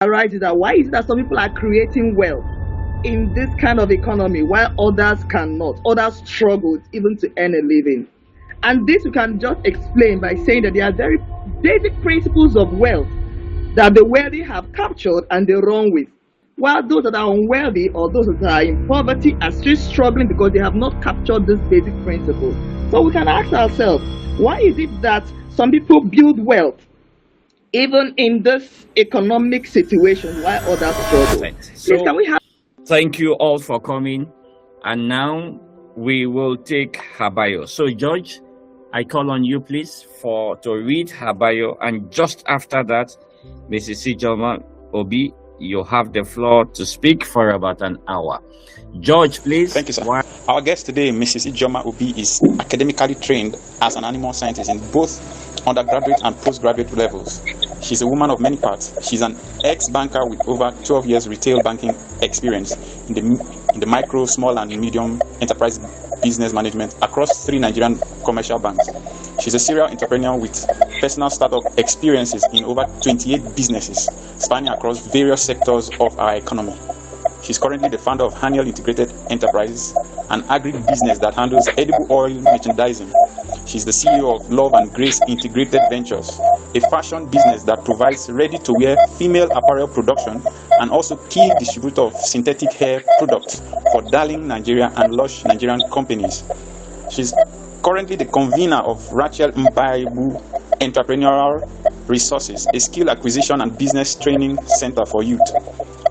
Right, is that why is it that some people are creating wealth in this kind of economy while others cannot? Others struggle even to earn a living. And this we can just explain by saying that there are very basic principles of wealth that the wealthy have captured and they run with. While those that are unwealthy or those that are in poverty are still struggling because they have not captured these basic principles. So we can ask ourselves, why is it that some people build wealth even in this economic situation while others struggle? Perfect. Please, So can we have thank you all for coming. And now we will take her bio. So George, I call on you please to read her bio, and just after that, Mrs. Ijeoma Obi, you have the floor to speak for about an hour. George, please. Thank you, sir. Our guest today, Mrs. Ijeoma Obi, is academically trained as an animal scientist in both undergraduate and postgraduate levels. She's a woman of many parts. She's an ex-banker with over 12 years retail banking experience in the micro, small, and medium enterprise business management across 3 Nigerian commercial banks. She's a serial entrepreneur with personal startup experiences in over 28 businesses spanning across various sectors of our economy. She's currently the founder of Haniel Integrated Enterprises, an agri-business that handles edible oil merchandising. She's the CEO of Love and Grace Integrated Ventures, a fashion business that provides ready-to-wear female apparel production and also key distributor of synthetic hair products for Darling Nigeria and Lush Nigerian companies. She's currently the convener of Rachel Mbaibu Entrepreneurial Resources, a skill acquisition and business training center for youth.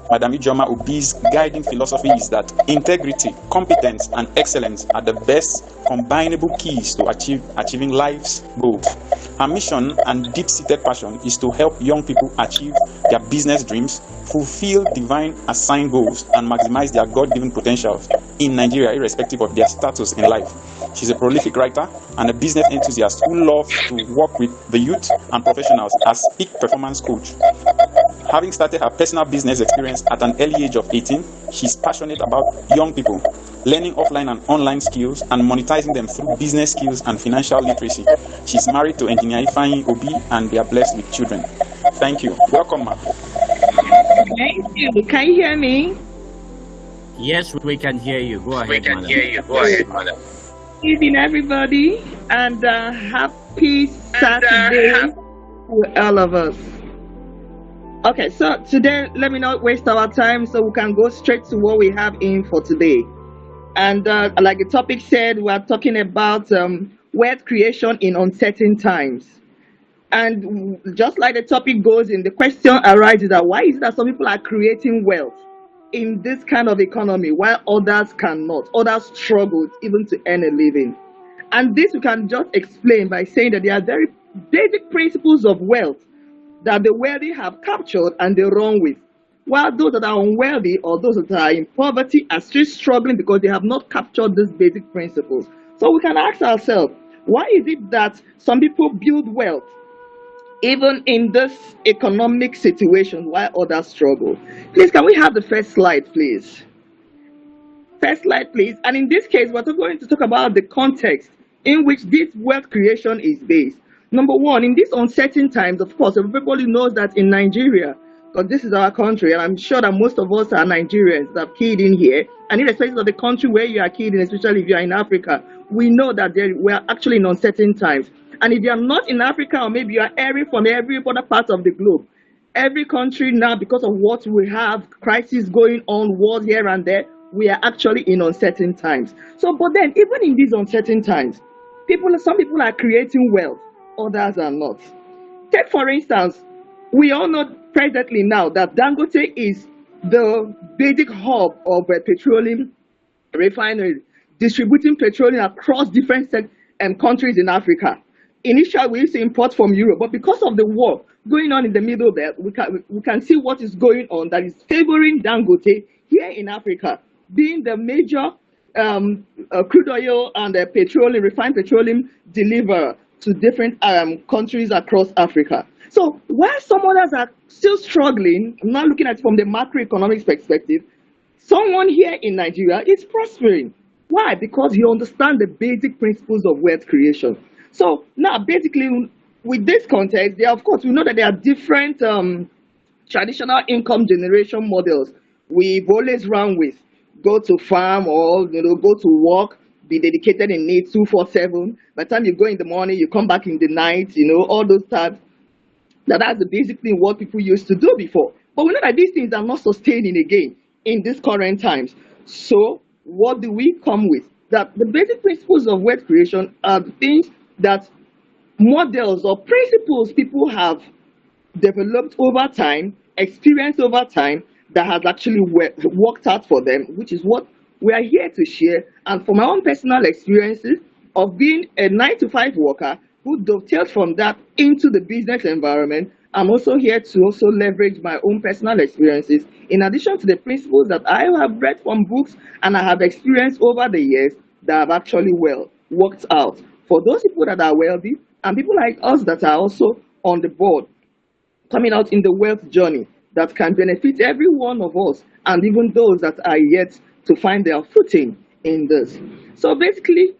Madam Ijeoma Obi's guiding philosophy is that integrity, competence, and excellence are the best combinable keys to achieving life's goals. Her mission and deep-seated passion is to help young people achieve their business dreams, fulfill divine assigned goals, and maximize their God-given potentials in Nigeria, irrespective of their status in life. She's a prolific writer and a business enthusiast who loves to work with the youth and professionals as peak performance coach. Having started her personal business experience at an early age of 18, she's passionate about young people, learning offline and online skills and monetizing them through business skills and financial literacy. She's married to engineer Ifeanyi Obi and they are blessed with children. Thank you. Welcome, ma'am. thank you. Can you hear me? Yes, we can hear you. Go ahead, madam. Good evening, everybody, and happy Saturday to all of us. Okay, so today, let me not waste our time so we can go straight to what we have in for today. And like the topic said, we are talking about wealth creation in uncertain times. And just like the topic goes in, the question arises that why is it that some people are creating wealth in this kind of economy while others cannot? Others struggle even to earn a living. And this we can just explain by saying that there are very basic principles of wealth that the wealthy have captured and they run with. While those that are unwealthy or those that are in poverty are still struggling because they have not captured these basic principles. So we can ask ourselves, why is it that some people build wealth even in this economic situation while others struggle? Please, can we have the first slide, please? First slide, please. And in this case, we're going to talk about the context in which this wealth creation is based. Number one, in these uncertain times, of course, everybody knows that in Nigeria, because this is our country, and I'm sure that most of us are Nigerians that have keyed in here, and irrespective of the country where you are keyed in, especially if you are in Africa, we know that we are actually in uncertain times. And if you are not in Africa, or maybe you are from every other part of the globe, every country now, because of what we have, crises going on, wars here and there, we are actually in uncertain times. So, but then, even in these uncertain times, some people are creating wealth, others are not. Take, for instance, we all know presently now that Dangote is the basic hub of a petroleum refinery, distributing petroleum across different countries in Africa. Initially, we used to import from Europe, but because of the war going on in the Middle Belt, we can see what is going on that is favoring Dangote here in Africa, being the major crude oil and refined petroleum deliverer to different countries across Africa. So while some others are still struggling, I'm not looking at it from the macroeconomic perspective, someone here in Nigeria is prospering. Why? Because he understands the basic principles of wealth creation. So now, basically, with this context, of course, we know that there are different traditional income generation models we've always run with. Go to farm, or go to work, be dedicated in it 247. By the time you go in the morning, you come back in the night, all those types. That's basically what people used to do before. But we know that these things are not sustaining again in these current times. So what do we come with? That the basic principles of wealth creation are the things that models or principles people have developed over time, experienced over time, that has actually worked out for them, which is what we are here to share. And from my own personal experiences of being a 9 to 5 worker who dovetailed from that into the business environment, I'm also here to also leverage my own personal experiences in addition to the principles that I have read from books and I have experienced over the years that have actually worked out for those people that are wealthy and people like us that are also on the board coming out in the wealth journey that can benefit every one of us and even those that are yet to find their footing in this. So basically,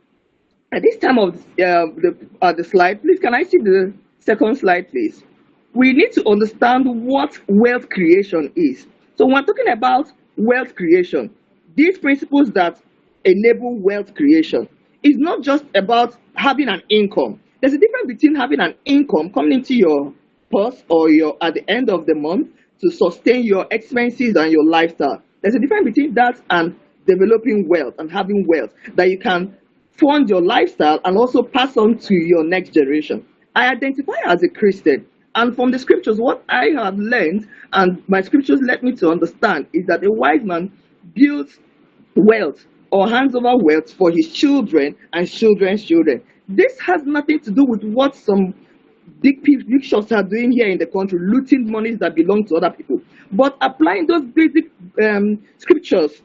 at this time of the slide, please, can I see the second slide, please? We need to understand what wealth creation is. So when we're talking about wealth creation, these principles that enable wealth creation is not just about having an income. There's a difference between having an income coming into your purse or your at the end of the month to sustain your expenses and your lifestyle. There's a difference between that and developing wealth and having wealth that you can fund your lifestyle and also pass on to your next generation. I identify as a Christian, and from the scriptures, what I have learned and my scriptures let me to understand is that a wise man builds wealth or hands over wealth for his children and children's children. This has nothing to do with what some big shots are doing here in the country, looting monies that belong to other people, but applying those basic scriptures,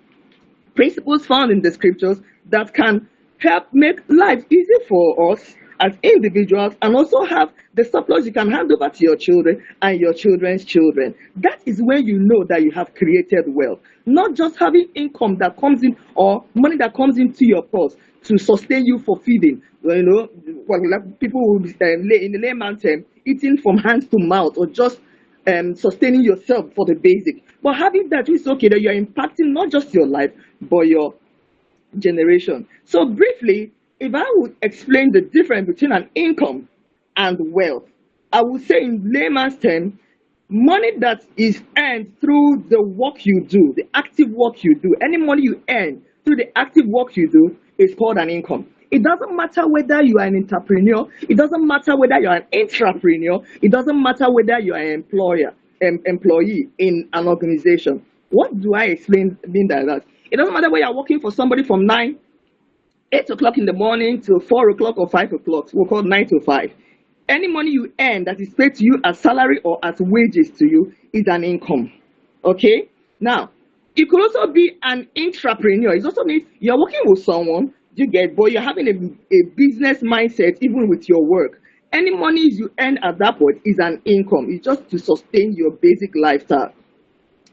principles found in the scriptures that can help make life easy for us as individuals and also have the surplus you can hand over to your children and your children's children. That is when you know that you have created wealth. Not just having income that comes in or money that comes into your purse to sustain you for feeding. People will in the layman term, eating from hands to mouth or just sustaining yourself for the basic. But having that is okay, that you're impacting not just your life, but your generation. So briefly, if I would explain the difference between an income and wealth, I would say in layman's term, money that is earned through the work you do, the active work you do, any money you earn through the active work you do is called an income. It doesn't matter whether you are an entrepreneur, it doesn't matter whether you're an entrepreneur, it doesn't matter whether you're an employee in an organization. What do I mean by that? It doesn't matter whether you're working for somebody from 8 o'clock in the morning till 4 o'clock or 5 o'clock, we'll call 9 to 5. Any money you earn that is paid to you as salary or as wages to you is an income. Okay? Now, it could also be an entrepreneur. It also means you're working with someone, but you're having a business mindset even with your work. Any money you earn at that point is an income. It's just to sustain your basic lifestyle.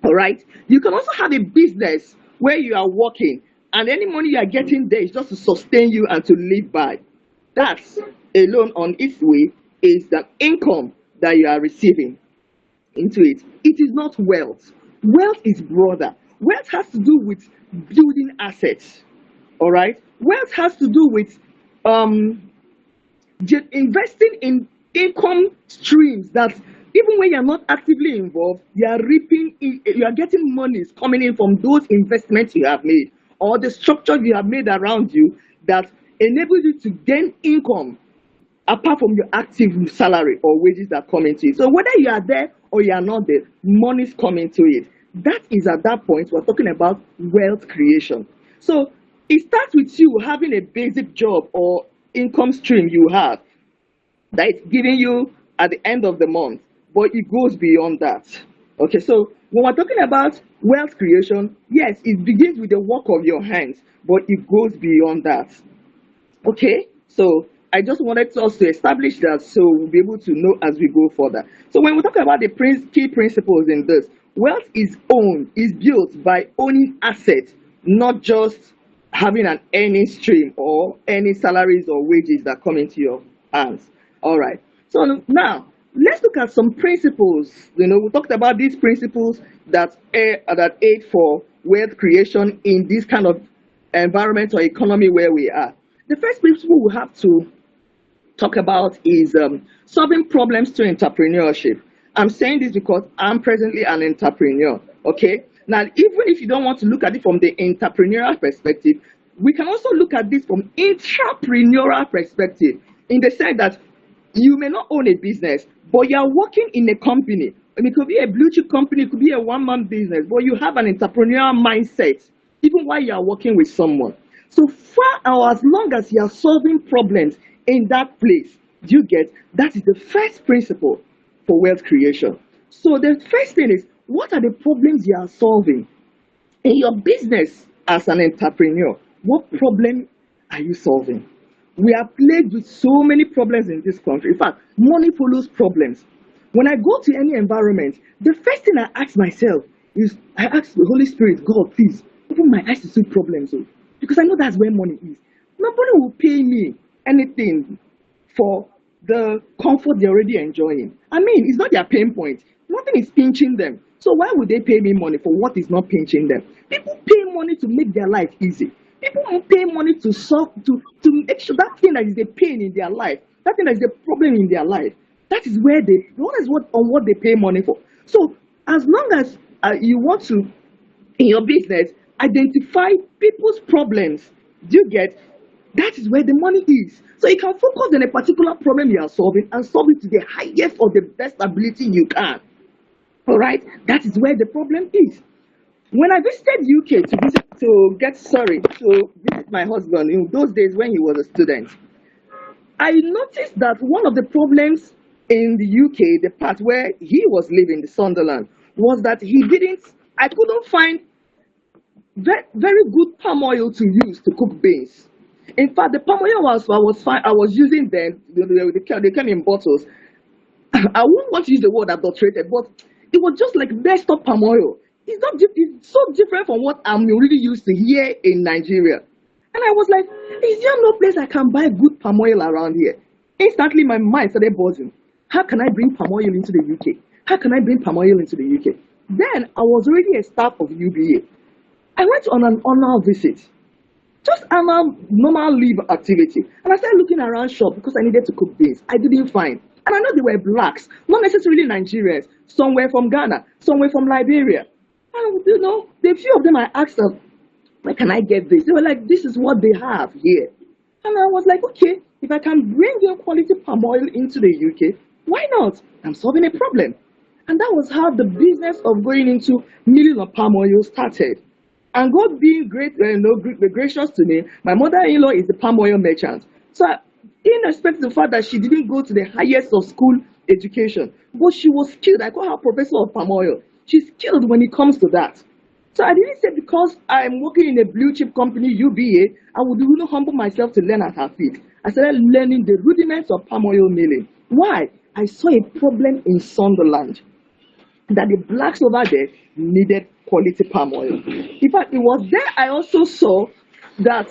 All right? You can also have a business where you are working and any money you are getting there is just to sustain you and to live by. That's alone on its way is the income that you are receiving into it. It is not wealth. Wealth is broader. Wealth has to do with building assets. All right? Wealth has to do with investing in income streams that even when you're not actively involved, you are getting monies coming in from those investments you have made or the structure you have made around you that enables you to gain income apart from your active salary or wages that come into it. So whether you are there or you are not there, money's coming to it. That is at that point we're talking about wealth creation. So it starts with you having a basic job or income stream you have that is giving you at the end of the month, but it goes beyond that. Okay, so when we're talking about wealth creation, yes, it begins with the work of your hands, but it goes beyond that. Okay, so I just wanted us to establish that so we'll be able to know as we go further. So when we talk about the key principles in this, wealth is built by owning assets, not just having an earning stream or any salaries or wages that come into your hands. All right. So now let's look at some principles. We talked about these principles that aid for wealth creation in this kind of environment or economy where we are. The first principle we have to talk about is solving problems through entrepreneurship. I'm saying this because I'm presently an entrepreneur. Okay. Now, even if you don't want to look at it from the entrepreneurial perspective, we can also look at this from intrapreneurial perspective, in the sense that you may not own a business, but you are working in a company. And it could be a blue chip company, it could be a one-man business, but you have an entrepreneurial mindset, even while you are working with someone. So far, or as long as you are solving problems in that place, you get that is the first principle for wealth creation. So the first thing is, what are the problems you are solving in your business as an entrepreneur? What problem are you solving? We are plagued with so many problems in this country. In fact, money follows problems. When I go to any environment, the first thing I ask myself is, I ask the Holy Spirit, God, please open my eyes to see problems. Because I know that's where money is. Nobody will pay me anything for the comfort they're already enjoying. I mean, it's not their pain point. Nothing is pinching them. So why would they pay me money for what is not pinching them? People pay money to make their life easy. People will pay money to solve, to make sure that thing that is the pain in their life, that thing that is the problem in their life, that is where what they pay money for. So as long as you want to, in your business, identify people's problems, do you get? That is where the money is. So you can focus on a particular problem you are solving and solve it to the highest or the best ability you can. All right, that is where the problem is. When I visited UK to visit my husband in those days when he was a student, I noticed that one of the problems in the UK, the part where he was living, the Sunderland, was that I couldn't find very good palm oil to use to cook beans. In fact, the palm oil I was using then, they came in bottles. I wouldn't want to use the word adulterated, but it was just like messed up palm oil. It's so different from what I'm already used to here in Nigeria. And I was like, is there no place I can buy good palm oil around here? Instantly, my mind started buzzing. How can I bring palm oil into the UK? How can I bring palm oil into the UK? Then I was already a staff of UBA. I went on an annual visit, just annual normal leave activity. And I started looking around shop because I needed to cook beans. I didn't find. And I know they were blacks, not necessarily Nigerians. Some were from Ghana, some were from Liberia. And the few of them I asked them, where can I get this? They were like, this is what they have here. And I was like, okay, if I can bring in quality palm oil into the UK, why not? I'm solving a problem. And that was how the business of going into milling of palm oil started. And God being gracious to me, my mother-in-law is a palm oil merchant. So in respect to the fact that she didn't go to the highest of school education, but she was skilled. I call her professor of palm oil. She's skilled when it comes to that. So I didn't say because I'm working in a blue chip company, UBA, I would even humble myself to learn at her feet. I started learning the rudiments of palm oil milling. Why? I saw a problem in Sunderland that the blacks over there needed quality palm oil. In fact, it was there I also saw that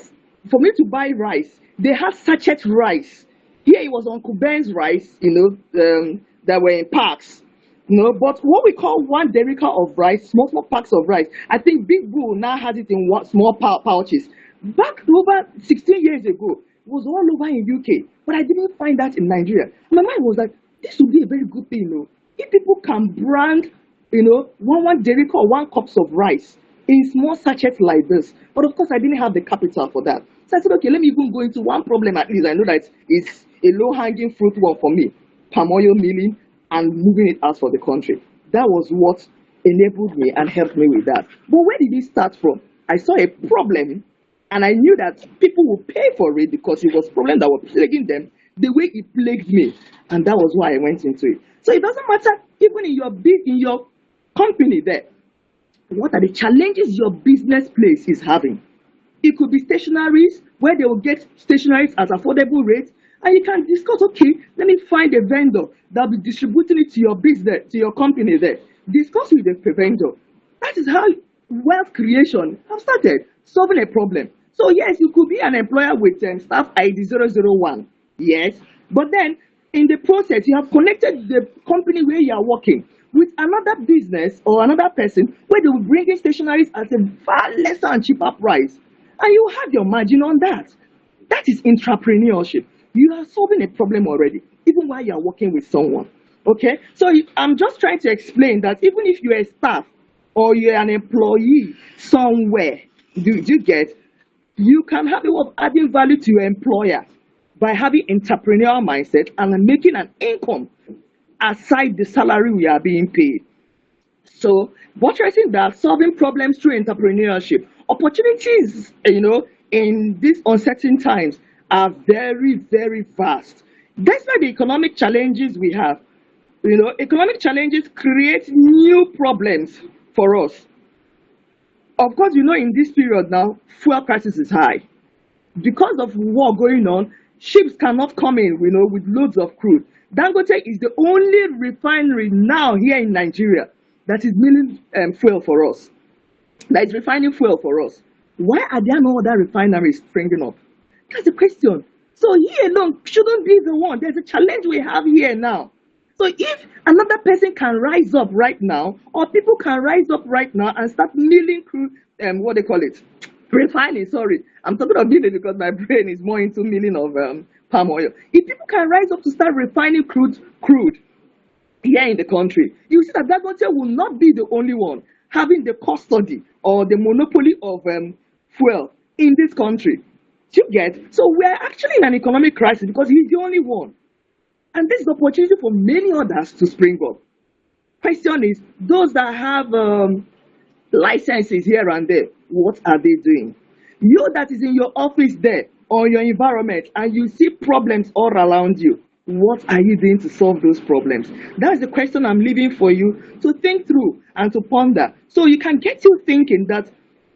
for me to buy rice, they had sachet rice. Here it was Uncle Ben's rice, that were in packs. But what we call one derica of rice, small packs of rice, I think Big Bull now has it in small pouches. Back over 16 years ago, it was all over in UK, but I didn't find that in Nigeria. My mind was like, this would be a very good thing, if people can brand, one derica or 1 cups of rice in small sachets like this. But of course, I didn't have the capital for that. So I said, okay, let me even go into one problem at least. I know that it's a low-hanging fruit one for me, palm oil milling and moving it out for the country. That was what enabled me and helped me with that. But where did it start from? I saw a problem and I knew that people would pay for it because it was a problem that was plaguing them the way it plagued me. And that was why I went into it. So it doesn't matter, even in your company there, what are the challenges your business place is having? It could be stationaries, where they will get stationaries at affordable rates, and you can discuss, okay, let me find a vendor that will be distributing it to your business, to your company there. Discuss with the vendor. That is how wealth creation has started, solving a problem. So yes, you could be an employer with staff ID 001, yes, but then In the process, you have connected the company where you are working with another business or another person where they will bring in stationaries at a far lesser and cheaper price. And you have your margin on that. That is entrepreneurship. You are solving a problem already, even while you are working with someone. Okay? So I'm just trying to explain that even if you're a staff or you're an employee somewhere, do you get? You can have a way of adding value to your employer by having entrepreneurial mindset and making an income aside the salary we are being paid. So, buttressing that, solving problems through entrepreneurship, opportunities, in these uncertain times are very, very vast. Despite the economic challenges we have, economic challenges create new problems for us. Of course, in this period now, fuel crisis is high. Because of war going on, ships cannot come in, with loads of crude. Dangote is the only refinery now here in Nigeria that is milling fuel for us, that is refining fuel for us. Why are there no other refineries springing up? That's the question. So he alone shouldn't be the one. There's a challenge we have here now. So if another person can rise up right now, or people can rise up right now and start milling crude, what they call it, refining, sorry. I'm talking of milling because my brain is more into milling of palm oil. If people can rise up to start refining crude here in the country, you see that Dangote will not be the only one having the custody or the monopoly of fuel in this country. Do you get? So we're actually in an economic crisis because he's the only one. And this is opportunity for many others to spring up. Question is, those that have licenses here and there, what are they doing? You that is in your office there or your environment and you see problems all around you, what are you doing to solve those problems? That's the question I'm leaving for you to think through and to ponder. So you can get you thinking that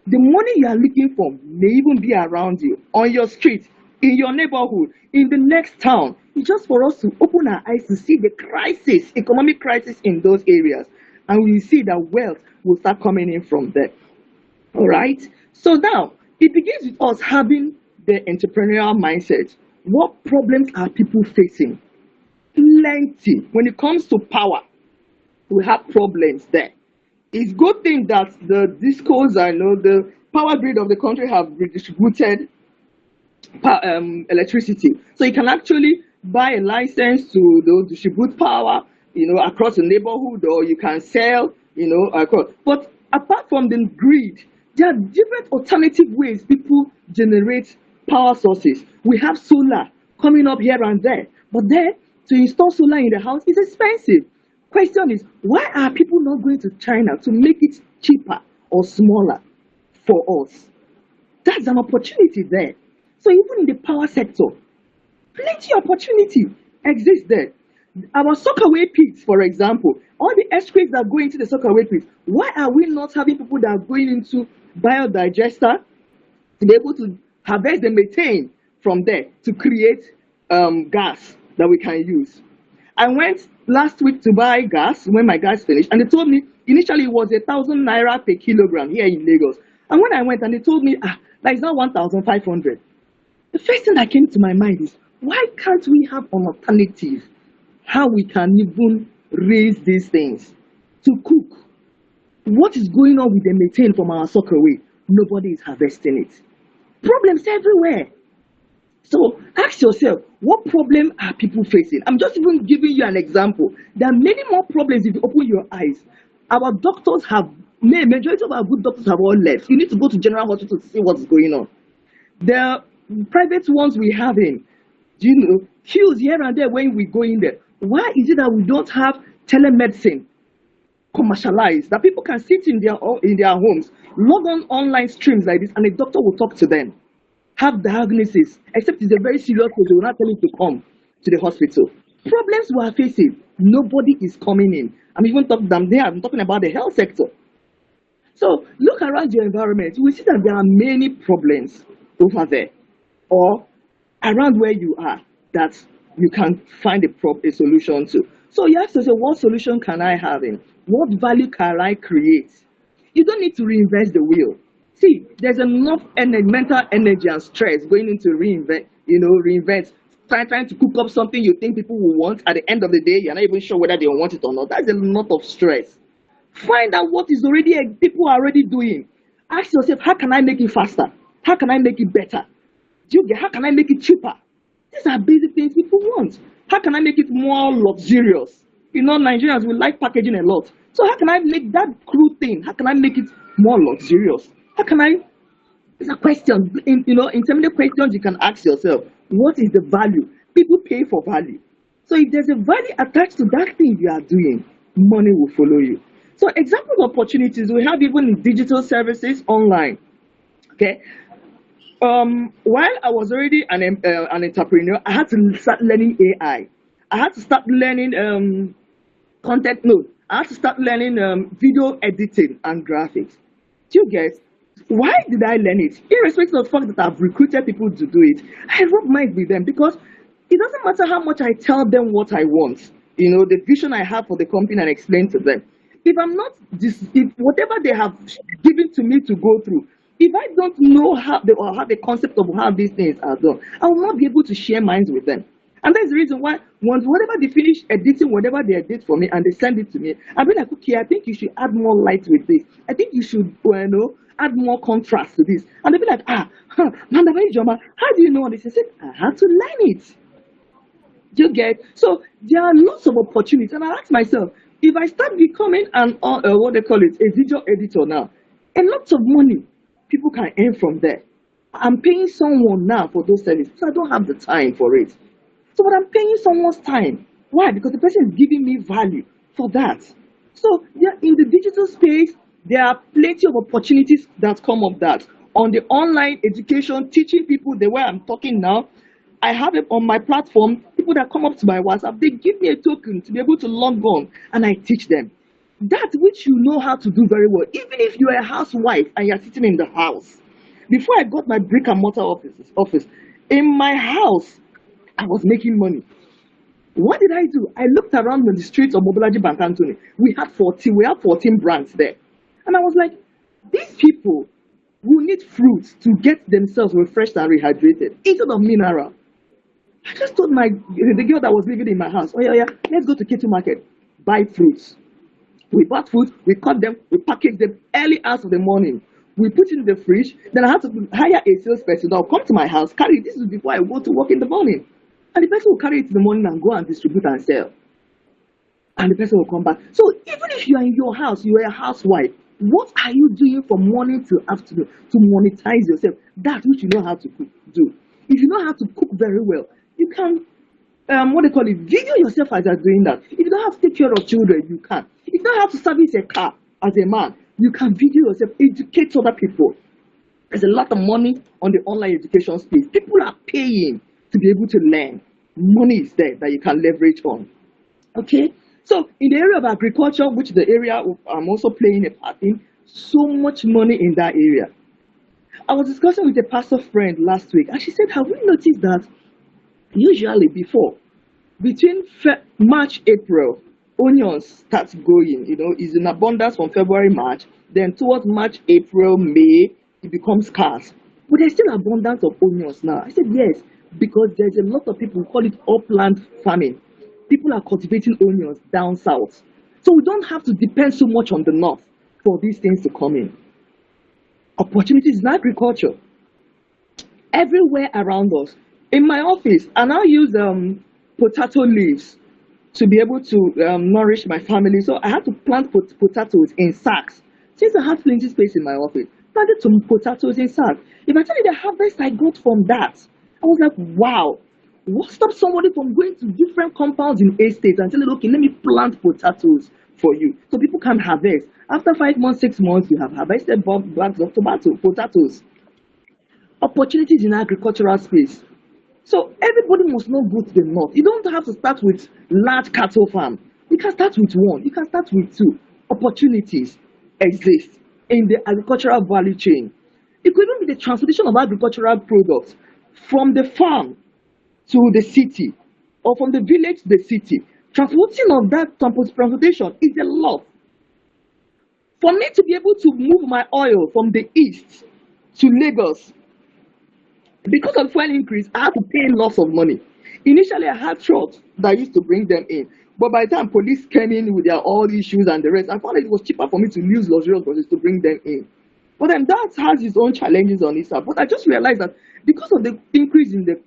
the money you are looking for may even be around you, on your street, in your neighborhood, in the next town. It's just for us to open our eyes to see the crisis, economic crisis in those areas. And we see that wealth will start coming in from there. All right? So now, it begins with us having the entrepreneurial mindset. What problems are people facing? Plenty. When it comes to power, we have problems there. It's a good thing that the discos, the power grid of the country have redistributed electricity. So you can actually buy a license to distribute power, across the neighborhood, or you can sell, across. But apart from the grid, there are different alternative ways people generate power sources. We have solar coming up here and there, but then to install solar in the house is expensive. Question is, why are people not going to China to make it cheaper or smaller for us? That's an opportunity there. So even in the power sector, plenty of opportunity exists there. Our sockaway pits, for example, all the excretes that go into the sockaway pits, why are we not having people that are going into biodigester to be able to harvest the methane from there to create gas that we can use? I went last week to buy gas when my gas finished, and they told me initially it was 1,000 naira per kilogram here in Lagos. And when I went and they told me, that is now 1,500. The first thing that came to my mind is, why can't we have an alternative? How we can even raise these things to cook? What is going on with the methane from our sockaway? Nobody is harvesting it. Problems everywhere. So ask yourself, what problem are people facing? I'm just even giving you an example. There are many more problems if you open your eyes. Our doctors majority of our good doctors have all left. You need to go to general hospital to see what's going on. The private ones we have queues here and there when we go in there. Why is it that we don't have telemedicine commercialized, that people can sit in their homes, log on online streams like this, and a doctor will talk to them, have diagnosis, except it's a very serious case, they will not tell you to come to the hospital. Problems we are facing, nobody is coming in. I'm talking about the health sector. So look around your environment, you will see that there are many problems over there or around where you are that you can find a solution to. So you have to say, what solution can I have in? What value can I create? You don't need to reinvent the wheel. See, there's enough mental energy and stress going into reinvent. trying to cook up something you think people will want. At the end of the day, you're not even sure whether they want it or not. That's a lot of stress. Find out what is already people are already doing. Ask yourself, how can I make it faster? How can I make it better? Do you get how can I make it cheaper? These are basic things people want. How can I make it more luxurious? You know, Nigerians will like packaging a lot. So how can I make that crude thing? How can I make it more luxurious? How can I? It's a question. Intermediate questions you can ask yourself. What is the value? People pay for value. So if there's a value attached to that thing you are doing, money will follow you. So example of opportunities we have even in digital services online. Okay. While I was already an entrepreneur, I had to start learning AI. I had to start learning content. No, I had to start learning video editing and graphics. Do you get? Why did I learn it? Irrespective of the fact that I've recruited people to do it, I rub minds with them because it doesn't matter how much I tell them what I want. The vision I have for the company and explain to them. If I'm not if whatever they have given to me to go through, if I don't know how they or have a concept of how these things are done, I will not be able to share minds with them. And that's the reason why whenever they finish editing whatever they edit for me and they send it to me, I'll be like, okay, I think you should add more light with this. I think you should, add more contrast to this. And they'll be like, Madam Ijeoma, how do you know this? I said, I had to learn it. Do you get? So there are lots of opportunities. And I ask myself, if I start becoming a video editor now, a lot of money people can earn from there. I'm paying someone now for those services, so I don't have the time for it. So but I'm paying someone's time. Why? Because the person is giving me value for that. So yeah, in the digital space, there are plenty of opportunities that come of that. On the online education, teaching people the way I'm talking now, I have it on my platform. People that come up to my WhatsApp, they give me a token to be able to log on, and I teach them. That which you know how to do very well, even if you're a housewife and you're sitting in the house. Before I got my brick and mortar office, in my house, I was making money. What did I do? I looked around the streets of Mobolaji Bank Anthony. We have 14 brands there. And I was like, these people will need fruits to get themselves refreshed and rehydrated instead of mineral. I just told the girl that was living in my house, oh yeah, let's go to Ketu Market, buy fruits. We bought fruit, we cut them, we packaged them early hours of the morning. We put it in the fridge. Then I had to hire a salesperson that will come to my house, carry it. This is before I go to work in the morning. And the person will carry it in the morning and go and distribute and sell. And the person will come back. So even if you are in your house, you are a housewife, what are you doing from morning to afternoon to monetize yourself? That which you know how to do. If you know how to cook very well, you can, video yourself as you're doing that. If you don't have to take care of children, you can. If you don't have to service a car as a man, you can video yourself, educate other people. There's a lot of money on the online education space. People are paying to be able to learn. Money is there that you can leverage on. Okay? So in the area of agriculture, which is the area I'm also playing a part in, so much money in that area. I was discussing with a pastor friend last week, and she said, have we noticed that usually before, between March, April, onions starts going, is in abundance from February, March, then towards March, April, May, it becomes scarce. But there's still abundance of onions now. I said, yes, because there's a lot of people who call it upland farming. People are cultivating onions down south. So we don't have to depend so much on the north for these things to come in. Opportunities in agriculture. Everywhere around us. In my office, I now use potato leaves to be able to nourish my family. So I had to plant potatoes in sacks. Since I have plenty space in my office, planted some potatoes in sacks. If I tell you the harvest I got from that, I was like, wow. What stops somebody from going to different compounds in estates and telling, okay, let me plant potatoes for you so people can harvest. After 5 months, 6 months, you have harvested bags of potatoes. Opportunities in agricultural space. So everybody must not go to the north. You don't have to start with large cattle farm. You can start with one. You can start with two. Opportunities exist in the agricultural value chain. It could even be the transportation of agricultural products from the farm to the city or from the village to the city. Transporting of that transportation is a lot. For me to be able to move my oil from the east to Lagos, because of fuel increase, I have to pay lots of money. Initially, I had trucks that used to bring them in. But by the time police came in with their all issues and the rest, I found it was cheaper for me to use luxurious buses to bring them in. But then that has its own challenges on its side. But I just realized that because of the increase in the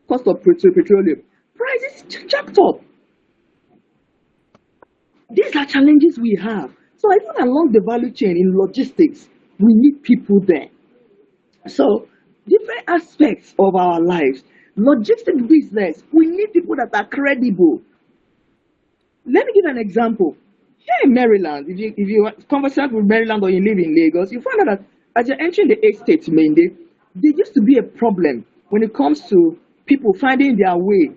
cost of petroleum, prices jacked up. These are challenges we have. So even along the value chain in logistics, we need people there. So different aspects of our lives, logistics business, we need people that are credible. Let me give an example. Here in Maryland, if you conversate with Maryland or you live in Lagos, you find out that as you're entering the estate mainly, there used to be a problem when it comes to people finding their way.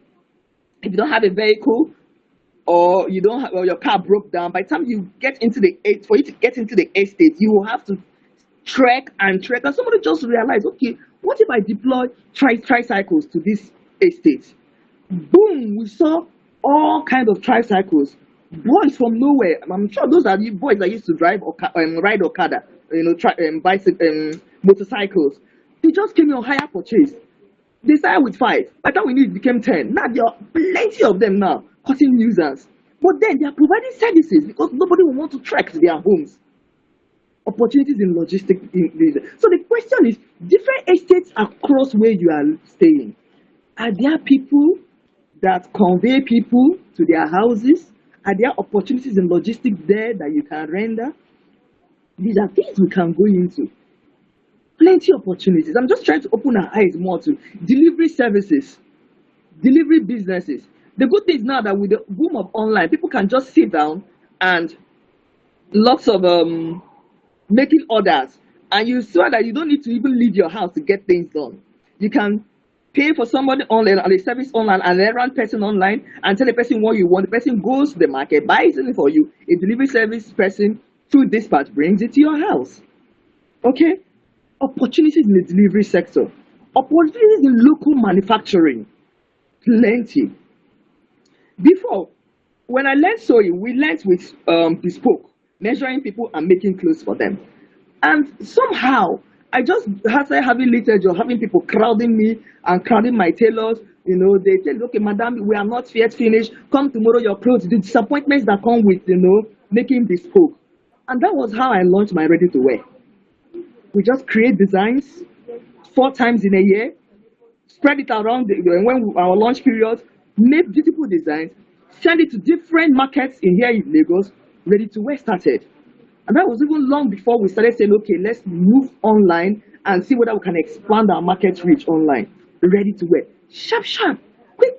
If you don't have a vehicle, or you don't have, or your car broke down, by the time you get into for you to get into the estate, you will have to trek and trek. And somebody just realized, okay, what if I deploy tricycles to this estate? Boom, we saw all kinds of tricycles. Boys from nowhere. I'm sure those are the boys that used to drive or ride Okada, motorcycles. They just came on hire purchase. They started with 5. By the time we knew it became 10. Now there are plenty of them now, causing nuisance. But then they are providing services because nobody will want to trek to their homes. Opportunities in logistics. So the question is, different estates across where you are staying, are there people that convey people to their houses? Are there opportunities in logistics there that you can render? These are things we can go into. Plenty of opportunities. I'm just trying to open our eyes more to delivery services, delivery businesses. The good thing is now that with the boom of online, people can just sit down and lots of making orders, and you saw that you don't need to even leave your house to get things done. You can pay for somebody online or a service online and then run person online and tell the person what you want. The person goes to the market, buys it for you. A delivery service person through dispatch brings it to your house. Okay? Opportunities in the delivery sector. Opportunities in local manufacturing. Plenty. Before, when I learned sewing, we learned with bespoke, measuring people and making clothes for them. And somehow, I just started having literature, having people crowding me and crowding my tailors. You know, they tell, okay, madam, we are not yet finished. Come tomorrow, your clothes. The disappointments that come with, making bespoke. And that was how I launched my ready to wear. We just create designs 4 times in a year, spread it around when our launch period, make beautiful designs, send it to different markets in here in Lagos, ready to wear started. And that was even long before we started saying, okay, let's move online and see whether we can expand our market reach online. Ready to wear. Sharp, sharp, quick,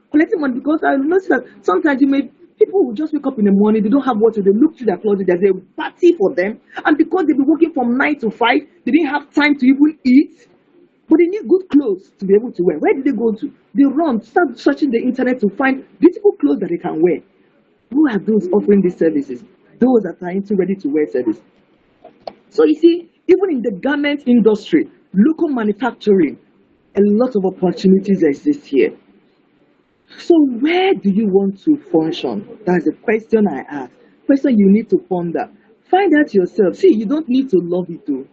collecting money, because I noticed that sometimes people will just wake up in the morning, they don't have what to do, they look through their closet, there's a party for them, and because they've been working from 9 to 5, they didn't have time to even eat, but they need good clothes to be able to wear. Where did they go to? They run, start searching the internet to find beautiful clothes that they can wear. Who are those offering these services? Those that are into ready to wear service. So you see, even in the garment industry, local manufacturing, a lot of opportunities exist here. So where do you want to function? That's the question I ask. Question you need to ponder. Find out yourself. See, you don't need to love it too.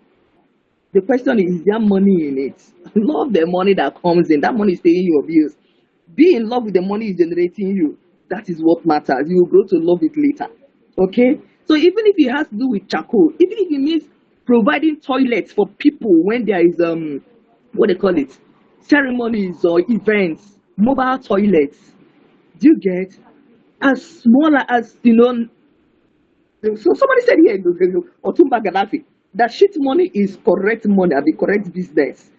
The question is there money in it? Love the money that comes in. That money is paying your bills. Be in love with the money is generating you. That is what matters. You will grow to love it later. Okay? So even if it has to do with charcoal, even if it means providing toilets for people when there is what they call it, ceremonies or events, mobile toilets, do you get? As small as, so somebody said here, Otumba Gaddafi, that shit money is correct money and the correct business.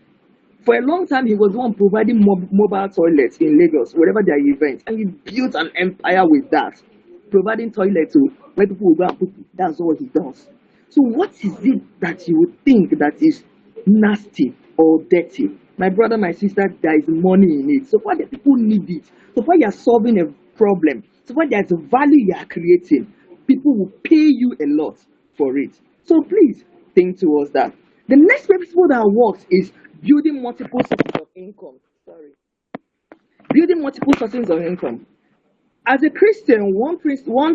For a long time, he was the one providing mobile toilets in Lagos, wherever there are events, and he built an empire with that, providing toilets to where people will go and put it. That's all he does. So what is it that you would think that is nasty or dirty? My brother, my sister, there is money in it. So far, the people need it. So far, you are solving a problem. So far, there's a value you are creating. People will pay you a lot for it. So please think towards that. The next principle that works is building multiple sources of income. Building multiple sources of income. As a Christian, one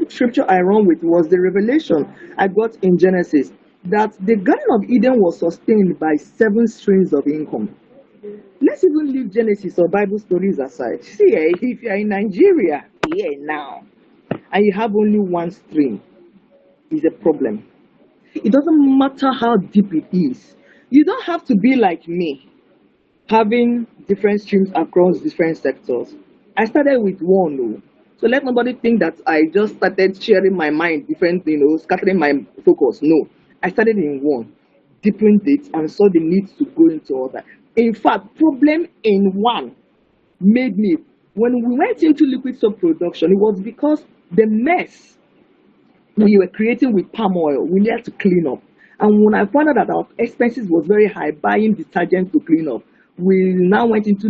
scripture I run with was the revelation I got in Genesis that the Garden of Eden was sustained by 7 streams of income. let's even leave Genesis or Bible stories aside. See, if you're in Nigeria here now and you have only one stream, is a problem. It doesn't matter how deep it is. You don't have to be like me, having different streams across different sectors. I started with one, oh. So let nobody think that I just started sharing my mind different, scattering my focus. No, I started in one, deepened it, and saw the need to go into other. In fact, problem in one made me, when we went into liquid soap production, it was because the mess we were creating with palm oil, we needed to clean up. And when I found out that our expenses was very high, buying detergent to clean up, we now went into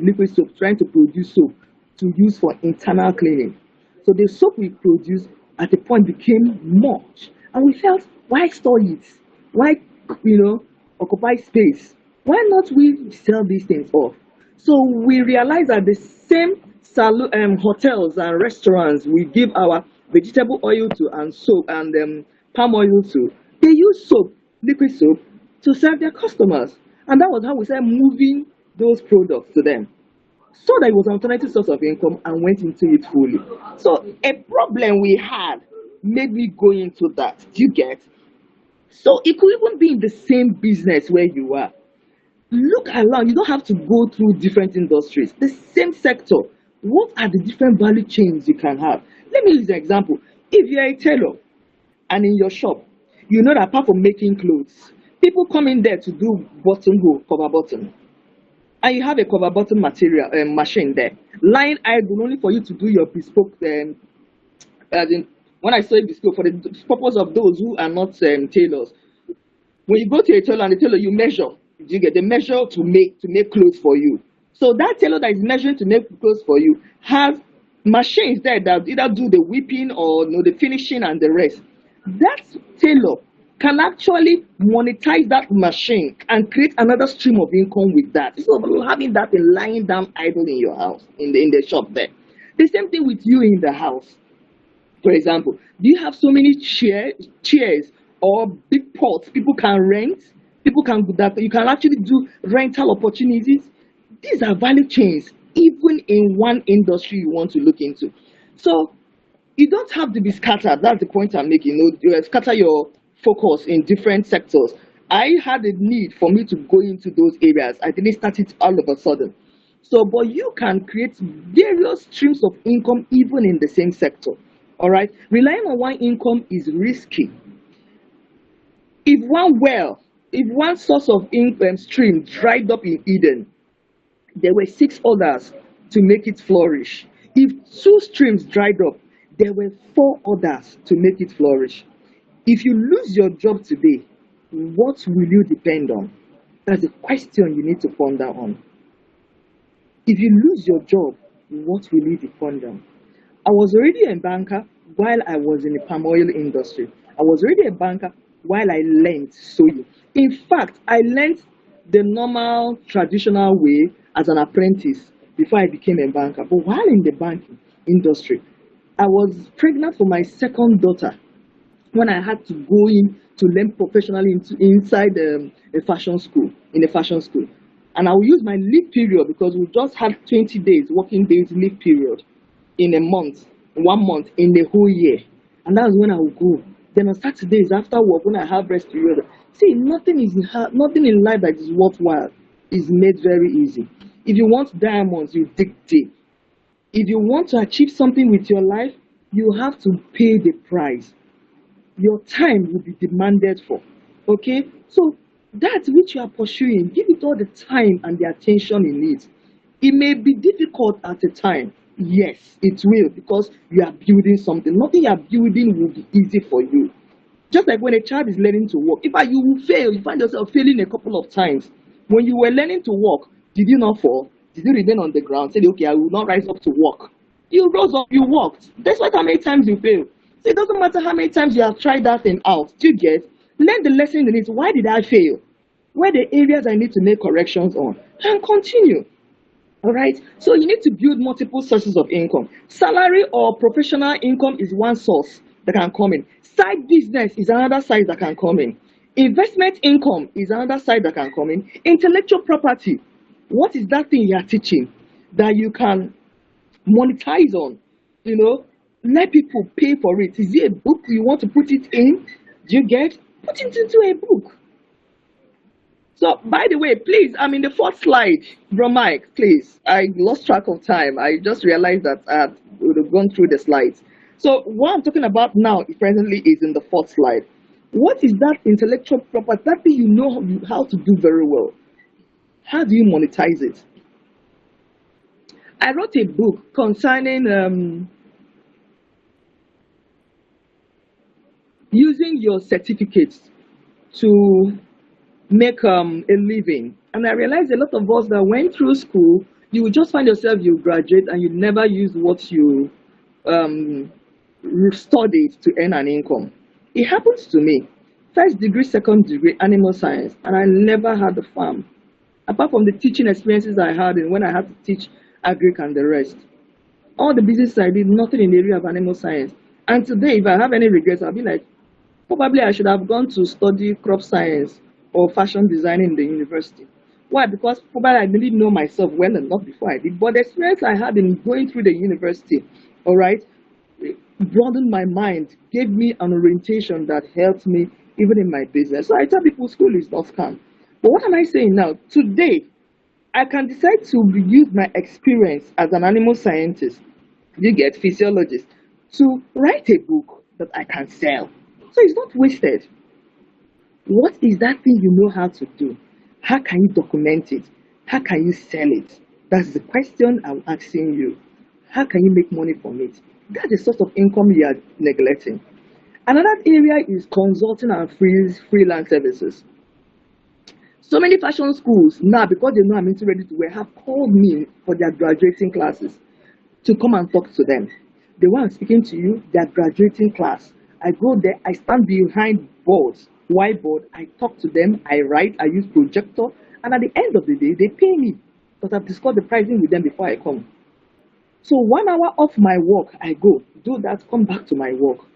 liquid soap, trying to produce soap to use for internal cleaning. So the soap we produced at a point became much. And we felt, why store it? Why, occupy space? Why not we sell these things off? So we realized that the same hotels and restaurants we give our vegetable oil to and soap and palm oil to, they use soap, liquid soap, to serve their customers. And that was how we started moving those products to them. So that it was an alternative source of income and went into it fully. So a problem we had made me go into that. Do you get? So it could even be in the same business where you are. Look around, you don't have to go through different industries. The same sector, what are the different value chains you can have? Let me use an example. If you're a tailor and in your shop, you know that apart from making clothes, people come in there to do buttonhole, cover button. And you have a cover button material machine there, lying idle only for you to do your bespoke. As in, when I say bespoke, for the purpose of those who are not tailors, when you go to a tailor and the tailor, you measure. You get the measure to make clothes for you. So that tailor that is measuring to make clothes for you has machines there that either do the whipping or the finishing and the rest. That tailor can actually monetize that machine and create another stream of income with that. Instead of having that and lying down idle in your house, in the shop there. The same thing with you in the house. For example, do you have so many chairs or big pots people can rent? People can that you can actually do rental opportunities. These are value chains, even in one industry you want to look into. So you don't have to be scattered. That's the point I'm making. You scatter your focus in different sectors. I had a need for me to go into those areas. I didn't start it all of a sudden. So, but you can create various streams of income even in the same sector. All right. Relying on one income is risky. If one source of income stream dried up in Eden, there were 6 others to make it flourish. If 2 streams dried up, there were 4 others to make it flourish. If you lose your job today, what will you depend on? That's a question you need to ponder on. If you lose your job, what will you depend on? I was already a banker while I was in the palm oil industry. I was already a banker while I learned sewing. In fact, I learned the normal, traditional way as an apprentice before I became a banker. But while in the banking industry, I was pregnant for my second daughter when I had to go in to learn professionally inside a fashion school, in a fashion school. And I will use my leave period because we just had 20 days, working days leave period in a month, 1 month, in the whole year. And that's when I will go. Then on Saturdays after work, when I have rest period, see, nothing in life that is worthwhile is made very easy. If you want diamonds, you dig deep. If you want to achieve something with your life, you have to pay the price. Your time will be demanded for. Okay? So that which you are pursuing, give it all the time and the attention it needs. It may be difficult at a time. Yes, it will, because you are building something. Nothing you are building will be easy for you. Just like when a child is learning to walk. If you will fail, you find yourself failing a couple of times. When you were learning to walk, did you not fall? Did you remain on the ground? Say, okay, I will not rise up to walk. You rose up, you walked. That's why how many times you fail. So it doesn't matter how many times you have tried that thing out. Do you get? Learn the lesson in it. Why did I fail? Where the areas I need to make corrections on? And continue. All right? So you need to build multiple sources of income. Salary or professional income is one source that can come in. Side business is another side that can come in. Investment income is another side that can come in. Intellectual property What is that thing you are teaching that you can monetize on? You know, let people pay for it. Is it a book you want to put it in? Do you get? Put it into a book. So, by the way, please, I'm in the fourth slide, bro Mike, please. I lost track of time. I just realized that I would have gone through the slides. So, what I'm talking about now presently is in the fourth slide. What is that intellectual property, that thing you know how to do very well? How do you monetize it? I wrote a book concerning using your certificates to make a living. And I realized a lot of us that went through school, you will just find yourself, you graduate and you never use what you um, studied to earn an income. It happens to me. First degree, second degree, animal science, and I never had a farm. Apart from the teaching experiences I had and when I had to teach agric and the rest. All the business I did, nothing in the area of animal science. And today, if I have any regrets, I'll be like, probably I should have gone to study crop science or fashion design in the university. Why? Because probably I didn't know myself well enough before I did. But the experience I had in going through the university, all right, broadened my mind, gave me an orientation that helped me even in my business. So I tell people school is not scam. But what am I saying now? Today, I can decide to use my experience as an animal scientist, you get physiologist, to write a book that I can sell. So it's not wasted. What is that thing you know how to do? How can you document it? How can you sell it? That's the question I'm asking you. How can you make money from it? That's the source of income you are neglecting. Another area is consulting and freelance services. So many fashion schools now, because they know I'm into ready to wear, have called me for their graduating classes to come and talk to them. The one I'm speaking to you, their graduating class. I go there, I stand behind boards, whiteboard, I talk to them, I write, I use projector, and at the end of the day, they pay me. But I've discussed the pricing with them before I come. So 1 hour off my work, I go, do that, come back to my work.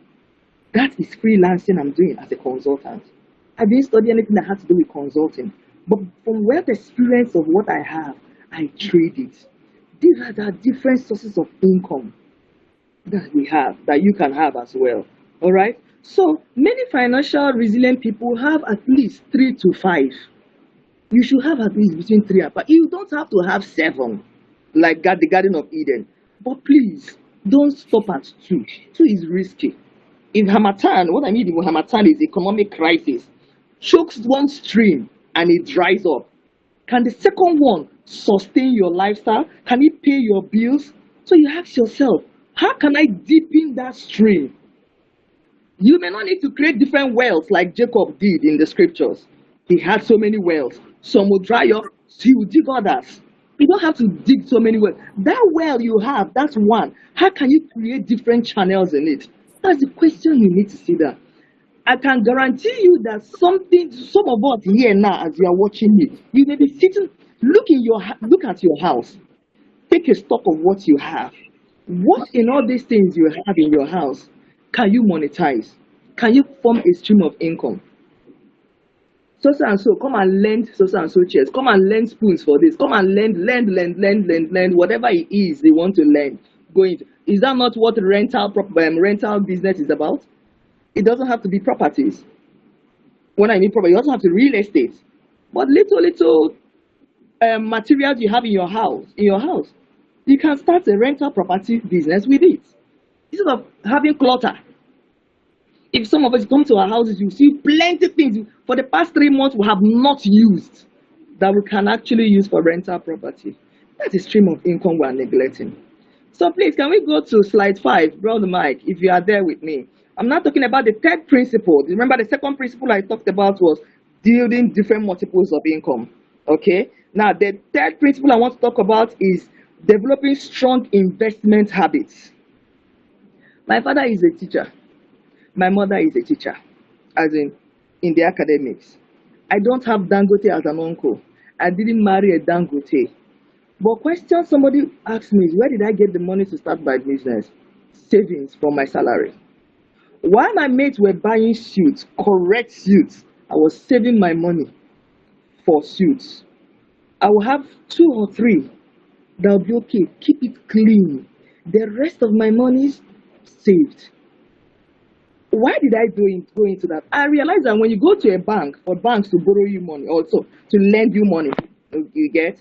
That is freelancing I'm doing as a consultant. I didn't study anything that had to do with consulting. But from where the experience of what I have, I trade it. These are the different sources of income that we have, that you can have as well. All right? So many financial resilient people have at least 3 to 5. You should have at least between 3 and 5. You don't have to have 7, like the Garden of Eden. But please, don't stop at 2. 2 is risky. In Hamatan, what I mean in Hamatan is economic crisis. Chokes one stream and it dries up. Can the second one sustain your lifestyle? Can it pay your bills? So you ask yourself, how can I deepen that stream? You may not need to create different wells like Jacob did in the scriptures. He had so many wells. Some will dry up, so he will dig others. You don't have to dig so many wells. That well you have, that's one. How can you create different channels in it? That's the question you need to see that. I can guarantee you that some of us here now, as you are watching me, you may be sitting, look at your house. Take a stock of what you have. What in all these things you have in your house can you monetize? Can you form a stream of income? So and so, come and lend so and so chairs. Come and lend spoons for this. Come and lend, whatever it is they want to lend. Is that not what rental business is about? It doesn't have to be properties. When I mean property, you also have to real estate. But little materials you have in your house, you can start a rental property business with it. Instead of having clutter. If some of us come to our houses, you see plenty of things for the past 3 months we have not used that we can actually use for rental property. That's a stream of income we are neglecting. So please, can we go to slide 5, Brother Mike, if you are there with me? I'm not talking about the third principle. Remember the second principle I talked about was building different multiples of income. Okay? Now, the third principle I want to talk about is developing strong investment habits. My father is a teacher. My mother is a teacher, as in the academics. I don't have Dangote as an uncle. I didn't marry a Dangote. But question somebody asked me is, where did I get the money to start my business? Savings from my salary. While my mates were buying suits, correct suits, I was saving my money for suits. I will have two or three that will be okay. Keep it clean. The rest of my money is saved. Why did I go into that? I realized that when you go to a bank for banks to borrow you money, also to lend you money, you get,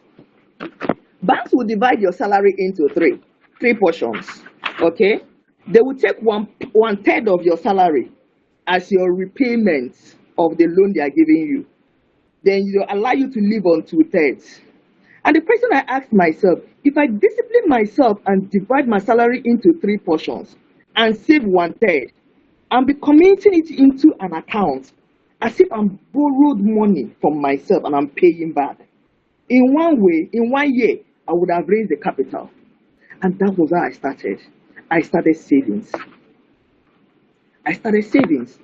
banks will divide your salary into three portions. Okay, they will take one third of your salary as your repayment of the loan they are giving you. Then you allow you to live on two thirds. And the question I asked myself, if I discipline myself and divide my salary into three portions and save one third, and be committing it into an account as if I'm borrowed money from myself and I'm paying back. In one way, in 1 year, I would have raised the capital. And that was how I started. I started savings. I started savings.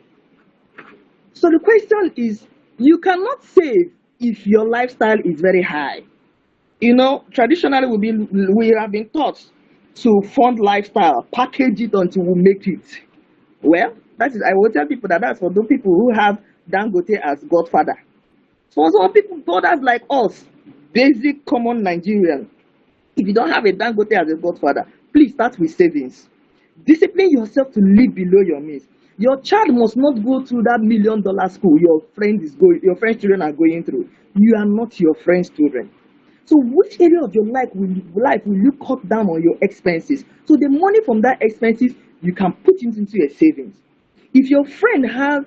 So the question is, you cannot save if your lifestyle is very high. You know, traditionally we have been taught to fund lifestyle, package it until we make it. Well, that is, I will tell people that that's for those people who have Dangote as godfather. For some people, others like us, basic common Nigerian, if you don't have a Dangote as a godfather, please start with savings. Discipline yourself to live below your means. Your child must not go through that $1 million school your friend's children are going through. You are not your friend's children. So which area of your life will you cut down on your expenses? So the money from that expenses, you can put it into your savings. If your friend has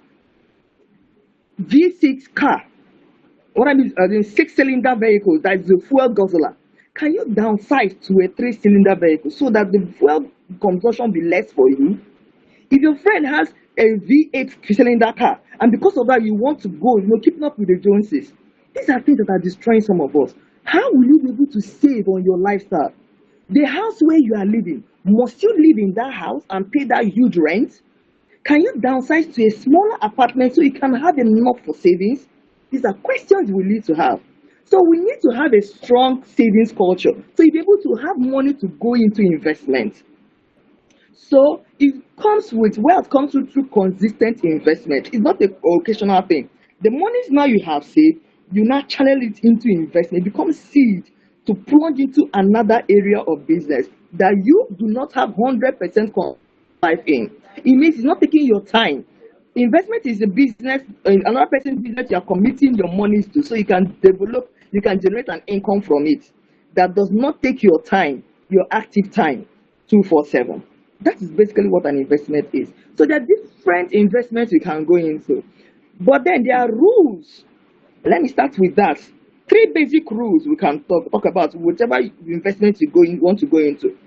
V6 car, what I mean, 6-cylinder vehicle, that is a fuel guzzler, can you downsize to a 3-cylinder vehicle so that the fuel consumption be less for you? If your friend has a V8 cylinder car, and because of that you want to go, keeping up with the Joneses, these are things that are destroying some of us. How will you be able to save on your lifestyle? The house where you are living, must you live in that house and pay that huge rent? Can you downsize to a smaller apartment so you can have enough for savings? These are questions we need to have. So we need to have a strong savings culture. So you'll be able to have money to go into investment. So wealth comes through consistent investment. It's not an occasional thing. The monies now you have saved, you now channel it into investment. It becomes seed to plunge into another area of business that you do not have 100% life in. It means it's not taking your time. Investment is a business, another person's business you are committing your monies to, so you can generate an income from it that does not take your time, your active time, 247. That is basically what an investment is. So there are different investments we can go into. But then there are rules. Let me start with that. 3 basic rules we can talk about whichever investment you want to go into.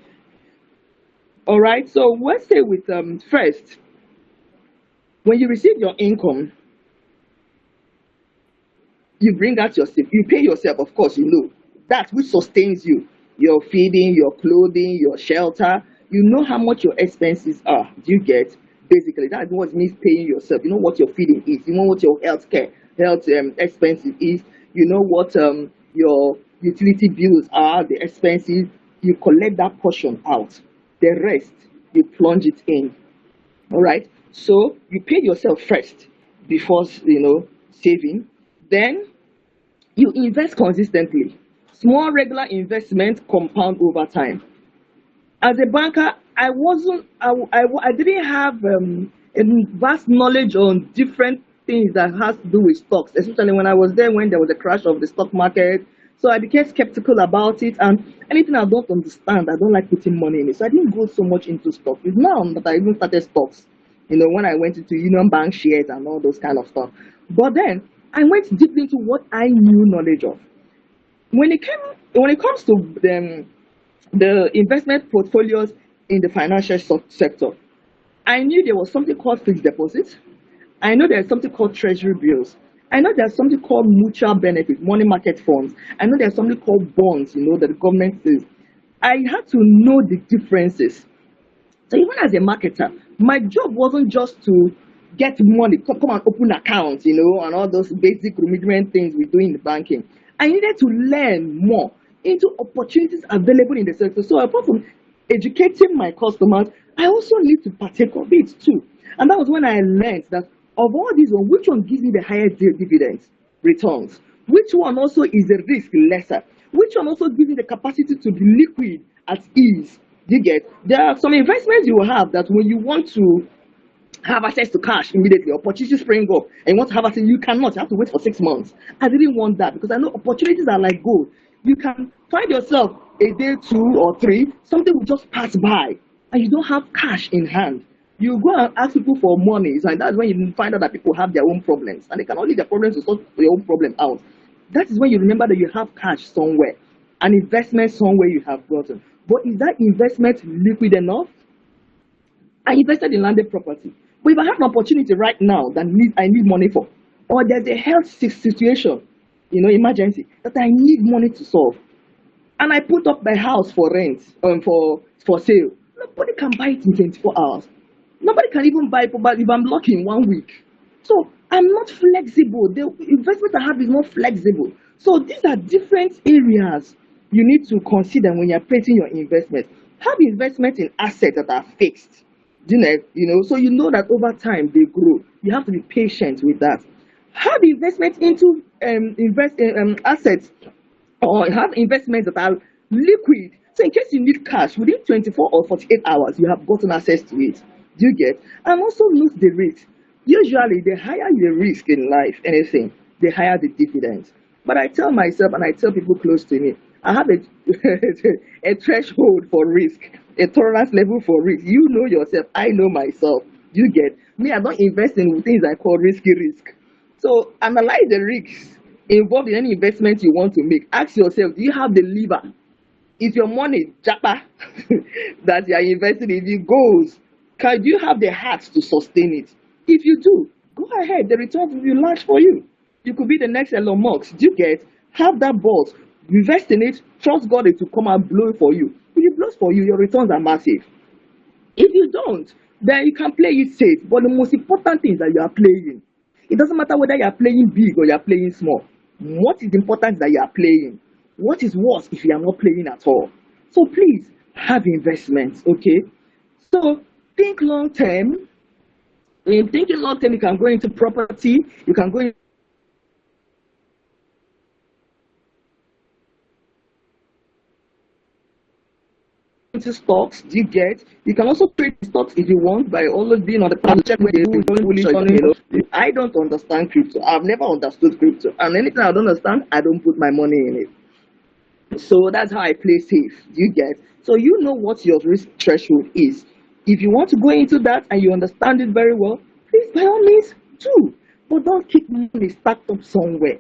All right, so let's say with first, when you receive your income, you bring out yourself, you pay yourself, of course, that which sustains you, your feeding, your clothing, your shelter. You know how much your expenses are. Do you get? Basically, that's what it means paying yourself. You know what your feeding is. You know what your health expenses is. You know what your utility bills are, the expenses. You collect that portion out. The rest, you plunge it in. All right. So you pay yourself first before saving. Then you invest consistently. Small regular investment compound over time. As a banker, I didn't have a vast knowledge on different things that has to do with stocks, especially when I was there when there was a crash of the stock market. So I became skeptical about it, and anything I don't understand, I don't like putting money in it. So I didn't go so much into stocks. It's now that I even started stocks, when I went into Union Bank shares and all those kind of stuff. But then I went deep into what I knew knowledge of. When it comes to the investment portfolios in the financial sector, I knew there was something called fixed deposits. I know there's something called treasury bills. I know there's something called mutual benefit, money market funds. I know there's something called bonds, that the government says. I had to know the differences. So even as a marketer, my job wasn't just to get money, come and open accounts, and all those basic remedial things we do in the banking. I needed to learn more into opportunities available in the sector. So apart from educating my customers, I also need to partake of it too. And that was when I learned that of all these, which one gives me the highest dividends, returns? Which one also is the risk lesser? Which one also gives you the capacity to be liquid at ease? Do you get? There are some investments you will have that when you want to have access to cash immediately, opportunities spring up, and you want to have access, you cannot. You have to wait for 6 months. I didn't want that because I know opportunities are like gold. You can find yourself a day, 2 or 3, something will just pass by, and you don't have cash in hand. You go and ask people for money, and that's when you find out that people have their own problems, and they can only their problems to sort their own problem out. That is when you remember that you have cash somewhere, an investment somewhere you have gotten. But is that investment liquid enough? I invested in landed property. But if I have an opportunity right now that I need money for, or there's a health situation, emergency, that I need money to solve, and I put up my house for rent, for sale, nobody can buy it in 24 hours. Nobody can even buy it if I'm lucky in 1 week. So I'm not flexible. The investment I have is not flexible. So these are different areas you need to consider when you're placing your investment. Have investment in assets that are fixed. So you know that over time they grow. You have to be patient with that. Have investment into assets, or have investments that are liquid. So in case you need cash within 24 or 48 hours, you have gotten access to it. Do you get? And also note the risk. Usually, the higher the risk in life, anything, the higher the dividends. But I tell myself and I tell people close to me, I have a threshold for risk, a tolerance level for risk. You know yourself, I know myself. You get me, I don't invest in things I call risky risk. So analyze the risks involved in any investment you want to make. Ask yourself, do you have the lever? If your money japa that you are investing, if it goes, do you have the heart to sustain it? If you do, go ahead. The returns will be large for you. You could be the next Elon Musk. Do you get? Have that balls. Invest in it. Trust God to come and blow for you. If it blows for you, your returns are massive. If you don't, then you can play it safe. But the most important thing is that you are playing. It doesn't matter whether you are playing big or you are playing small. What is important is that you are playing. What is worse if you are not playing at all? So please have investments, okay? So think long term. In thinking long term, you can go into property, you can go into stocks. Do you get? You can also trade stocks if you want by always being on the path to check where they do. I don't understand crypto. I've never understood crypto, and anything I don't understand, I don't put my money in it. So that's how I play safe. Do you get? So you know what your risk threshold is. If you want to go into that and you understand it very well, please by all means do. But don't keep money stacked up somewhere.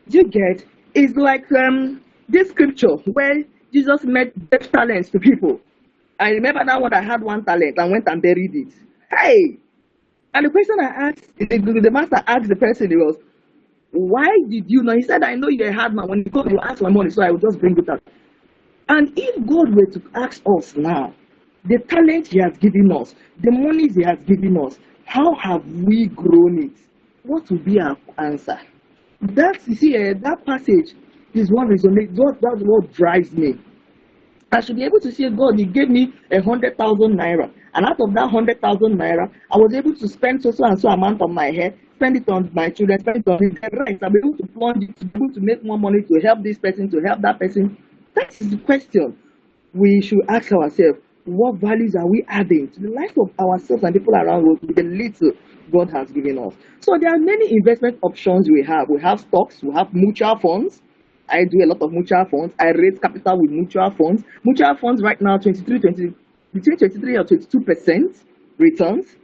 Do you get? It's like this scripture where Jesus met deaf talents to people. I remember that one, I had one talent and went and buried it. Hey! And the question I asked, the master asked the person, it was, why did you know? He said, I know you're a hard man. When you go, you ask for money, so I will just bring it up. And if God were to ask us now, the talent he has given us, the money he has given us, how have we grown it? What will be our answer? That passage is what resonates. That's what drives me. I should be able to say, God, you gave me 100,000 naira. And out of that 100,000 naira, I was able to spend so and so amount on my hair, spend it on my children, spend it on the rest. I'm able to plunge it, to be able to make more money, to help this person, to help that person. That is the question we should ask ourselves. What values are we adding to the life of ourselves and people around us with the little God has given us? So there are many investment options we have. We have stocks, we have mutual funds. I do a lot of mutual funds. I raise capital with mutual funds. Mutual funds right now, between 23 and 22% returns.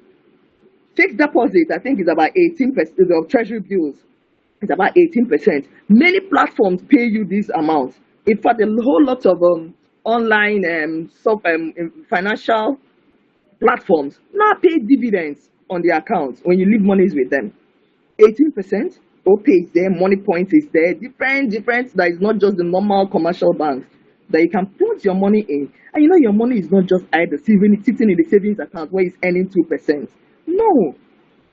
Fixed deposit, I think, is about 18% of treasury bills. It's about 18%. Many platforms pay you this amount. In fact, a whole lot of online financial platforms now pay dividends on their accounts when you leave monies with them. 18%. OPay is there, Money Point is there, different. That is not just the normal commercial banks that you can put your money in. And you know your money is not just either sitting in the savings account where it's earning 2%. No.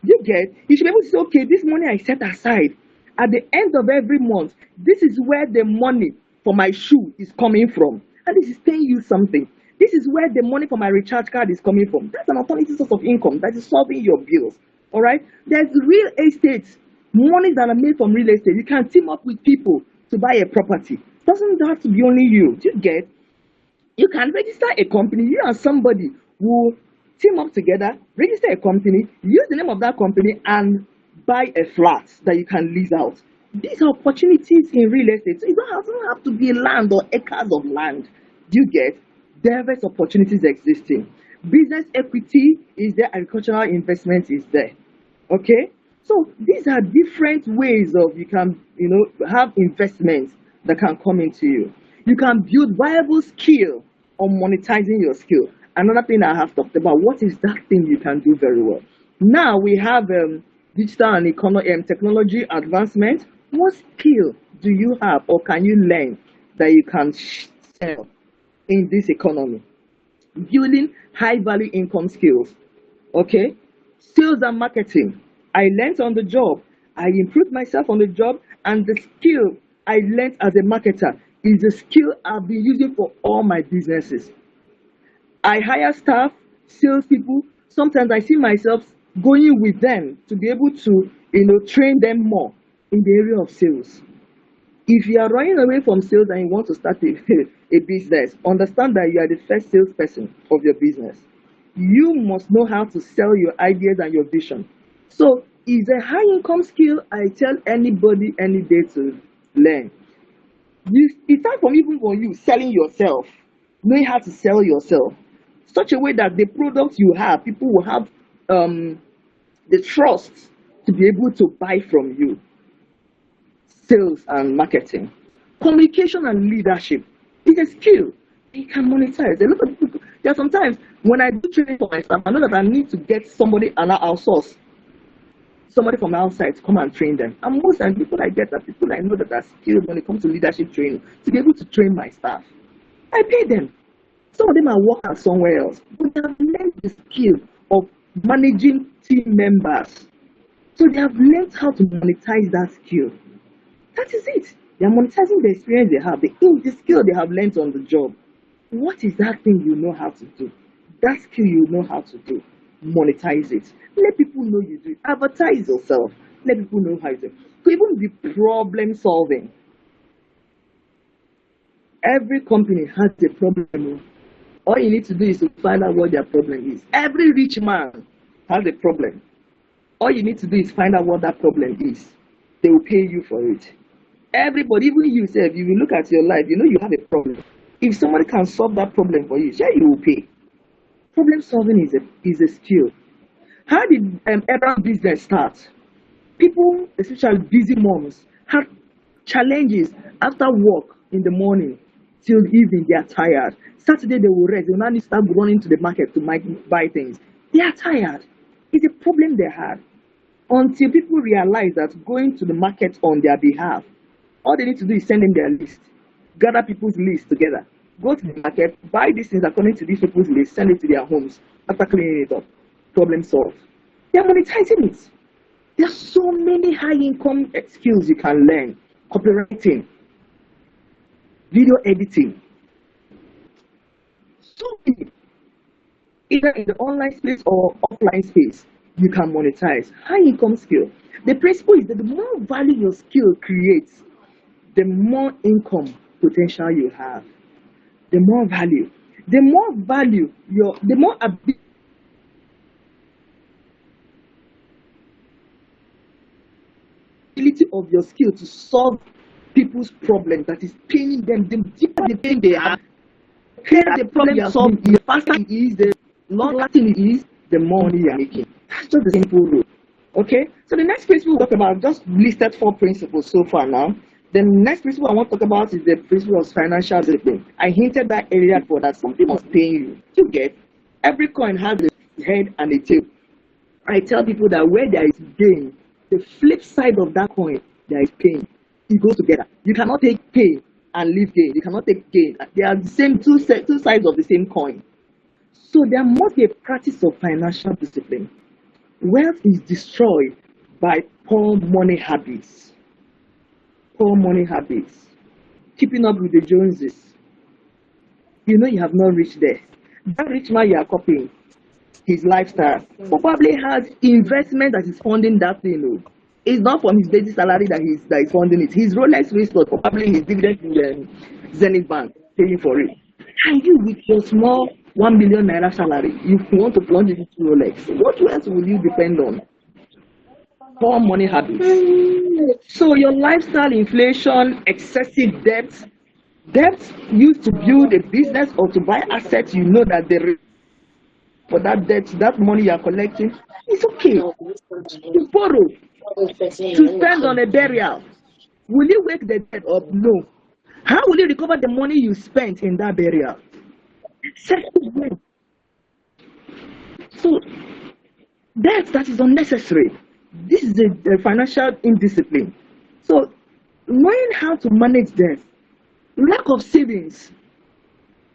You get, you should be able to say, okay, this money I set aside at the end of every month, this is where the money for my shoe is coming from. And this is paying you something. This is where the money for my recharge card is coming from. That's an alternative source of income that is solving your bills. All right? There's real estate Monies that are made from real estate, you can team up with people to buy a property. Doesn't have to be only you. Do you get? You can register a company. You and somebody will team up together, register a company, use the name of that company, and buy a flat that you can lease out. These are opportunities in real estate. So it doesn't have to be land or acres of land. Do you get? Diverse opportunities existing. Business equity is there, agricultural investment is there. Okay? So these are different ways of you can, have investments that can come into you. You can build viable skill on monetizing your skill. Another thing I have talked about, what is that thing you can do very well? Now we have digital and technology advancement. What skill do you have or can you learn that you can sell in this economy? Building high value income skills. Okay? Sales and marketing. I learned on the job. I improved myself on the job, and the skill I learned as a marketer is the skill I've been using for all my businesses. I hire staff, salespeople. Sometimes I see myself going with them to be able to, train them more in the area of sales. If you are running away from sales and you want to start a business, understand that you are the first salesperson of your business. You must know how to sell your ideas and your vision. So it's a high income skill I tell anybody any day to learn. It's time from even for you selling yourself, knowing how to sell yourself, such a way that the product you have, people will have the trust to be able to buy from you. Sales and marketing. Communication and leadership is a skill you can monetize. A lot of people, there are sometimes when I do training for myself, I know that I need to get somebody and outsource somebody from outside to come and train them. And most of the people I get are people I know that are skilled when it comes to leadership training, to be able to train my staff. I pay them. Some of them are working somewhere else, but they have learned the skill of managing team members. So they have learned how to monetize that skill. That is it. They are monetizing the experience they have, the skill they have learned on the job. What is that thing you know how to do? That skill you know how to do. Monetize it. Let people know you do it. Advertise yourself. Let people know how you do it. So even the problem solving. Every company has a problem. All you need to do is to find out what their problem is. Every rich man has a problem. All you need to do is find out what that problem is. They will pay you for it. Everybody, even you yourself, if you look at your life, you know you have a problem. If somebody can solve that problem for you, sure you will pay. Problem solving is a skill. How did Abraham business start? People, especially busy moms, have challenges after work in the morning till evening. They are tired. Saturday they will rest. They will not need to start running to the market to buy things. They are tired. It's a problem they had. Until people realize that going to the market on their behalf, all they need to do is send them their list, gather people's list together, go to the market, buy these things according to these people's list, send it to their homes after cleaning it up. Problem solved. They are monetizing it. There are so many high income skills you can learn. Copywriting, video editing. So many. Either in the online space or offline space, you can monetize. High income skill. The principle is that the more value your skill creates, the more income potential you have. The more value. The more ability of your skill to solve people's problems that is paining them, the deeper the pain they have, the problem you solve, the faster it is, the longer lasting it is, the more money you are making. That's just the simple rule. Okay? So the next principle we'll talk about, just listed 4 principles so far now. The next principle I want to talk about is the principle of financial discipline. I hinted that earlier before that something must pay you. You get every coin has a head and a tail. I tell people that where there is gain, the flip side of that coin, there is pain. It goes together. You cannot take pain and leave gain. You cannot take gain. They are the same two sides of the same coin. So there must be a practice of financial discipline. Wealth is destroyed by poor money habits. Poor money habits. Keeping up with the Joneses. You know you have not reached there. That rich man you are copying, his lifestyle, probably has investment that is funding that thing. It's not from his basic salary that is funding it. His Rolex wristwatch, probably his dividend in the Zenith Bank paying for it. And you with your small 1 million naira salary, you want to plunge into Rolex. What else will you depend on? Poor money habits. So your lifestyle, inflation, excessive debt used to build a business or to buy assets, you know that for that debt, that money you are collecting, it's okay. You borrow to spend on a burial. Will you wake the dead up? No. How will you recover the money you spent in that burial? Excessive debt. So debt that is unnecessary. This is a financial indiscipline. So knowing how to manage debt, lack of savings.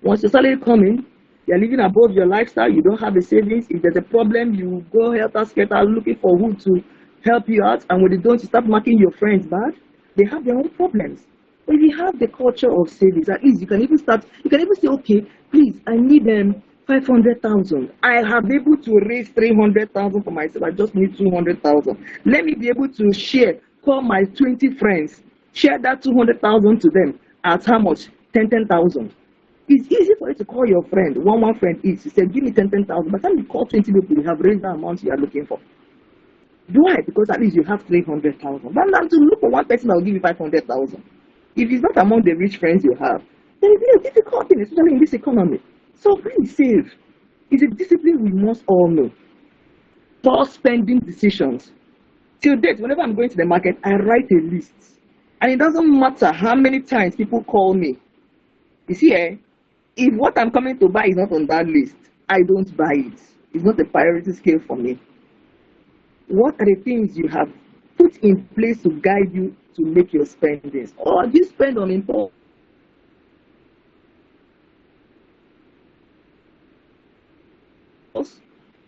Once your salary comes in, you're living above your lifestyle, you don't have a savings. If there's a problem, you go helter-skelter looking for who to help you out. And when they don't, you start marking your friends bad. They have their own problems. But if you have the culture of savings, at least you can even say, okay, please, I need 500,000. I have been able to raise 300,000 for myself. I just need 200,000. Let me be able to call my 20 friends, share that 200,000 to them at how much? 10,000. It's easy for you to call your friend, one friend each. You say, give me 10,000. By the time you call 20 people, you have raised the amount you are looking for. Why? Because at least you have 300,000. But now to look for one person that will give you 500,000. If it's not among the rich friends you have, then it's a difficult thing, especially in this economy. So please save. It's a discipline we must all know. Poor spending decisions. Till date, whenever I'm going to the market, I write a list. And it doesn't matter how many times people call me. You see, if what I'm coming to buy is not on that list, I don't buy it. It's not a priority scale for me. What are the things you have put in place to guide you to make your spendings? Or do you spend on impulse?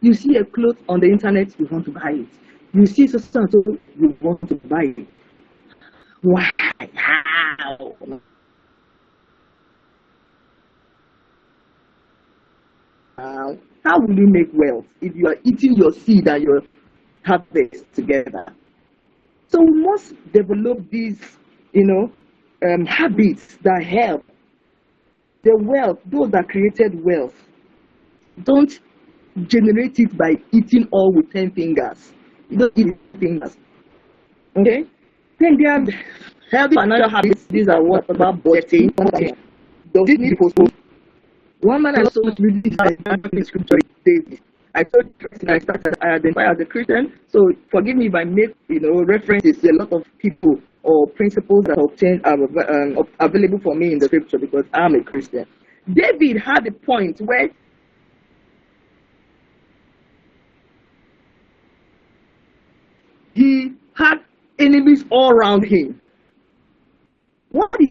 You see a cloth on the internet, you want to buy it. You see something, you want to buy it. Why? How? How will you make wealth if you are eating your seed and your harvest together? So we must develop these, habits that help the wealth, those that created wealth. Don't generate it by eating all with 10 fingers. You don't eat with fingers. Okay? Then there are healthy financial habits. These are what about budgeting. Does it need postpone? One man I saw reading in scripture is David. I told you I identify as a Christian, so forgive me if I make references to a lot of people or principles that are available for me in the scripture because I'm a Christian. David had a point where he had enemies all around him. What did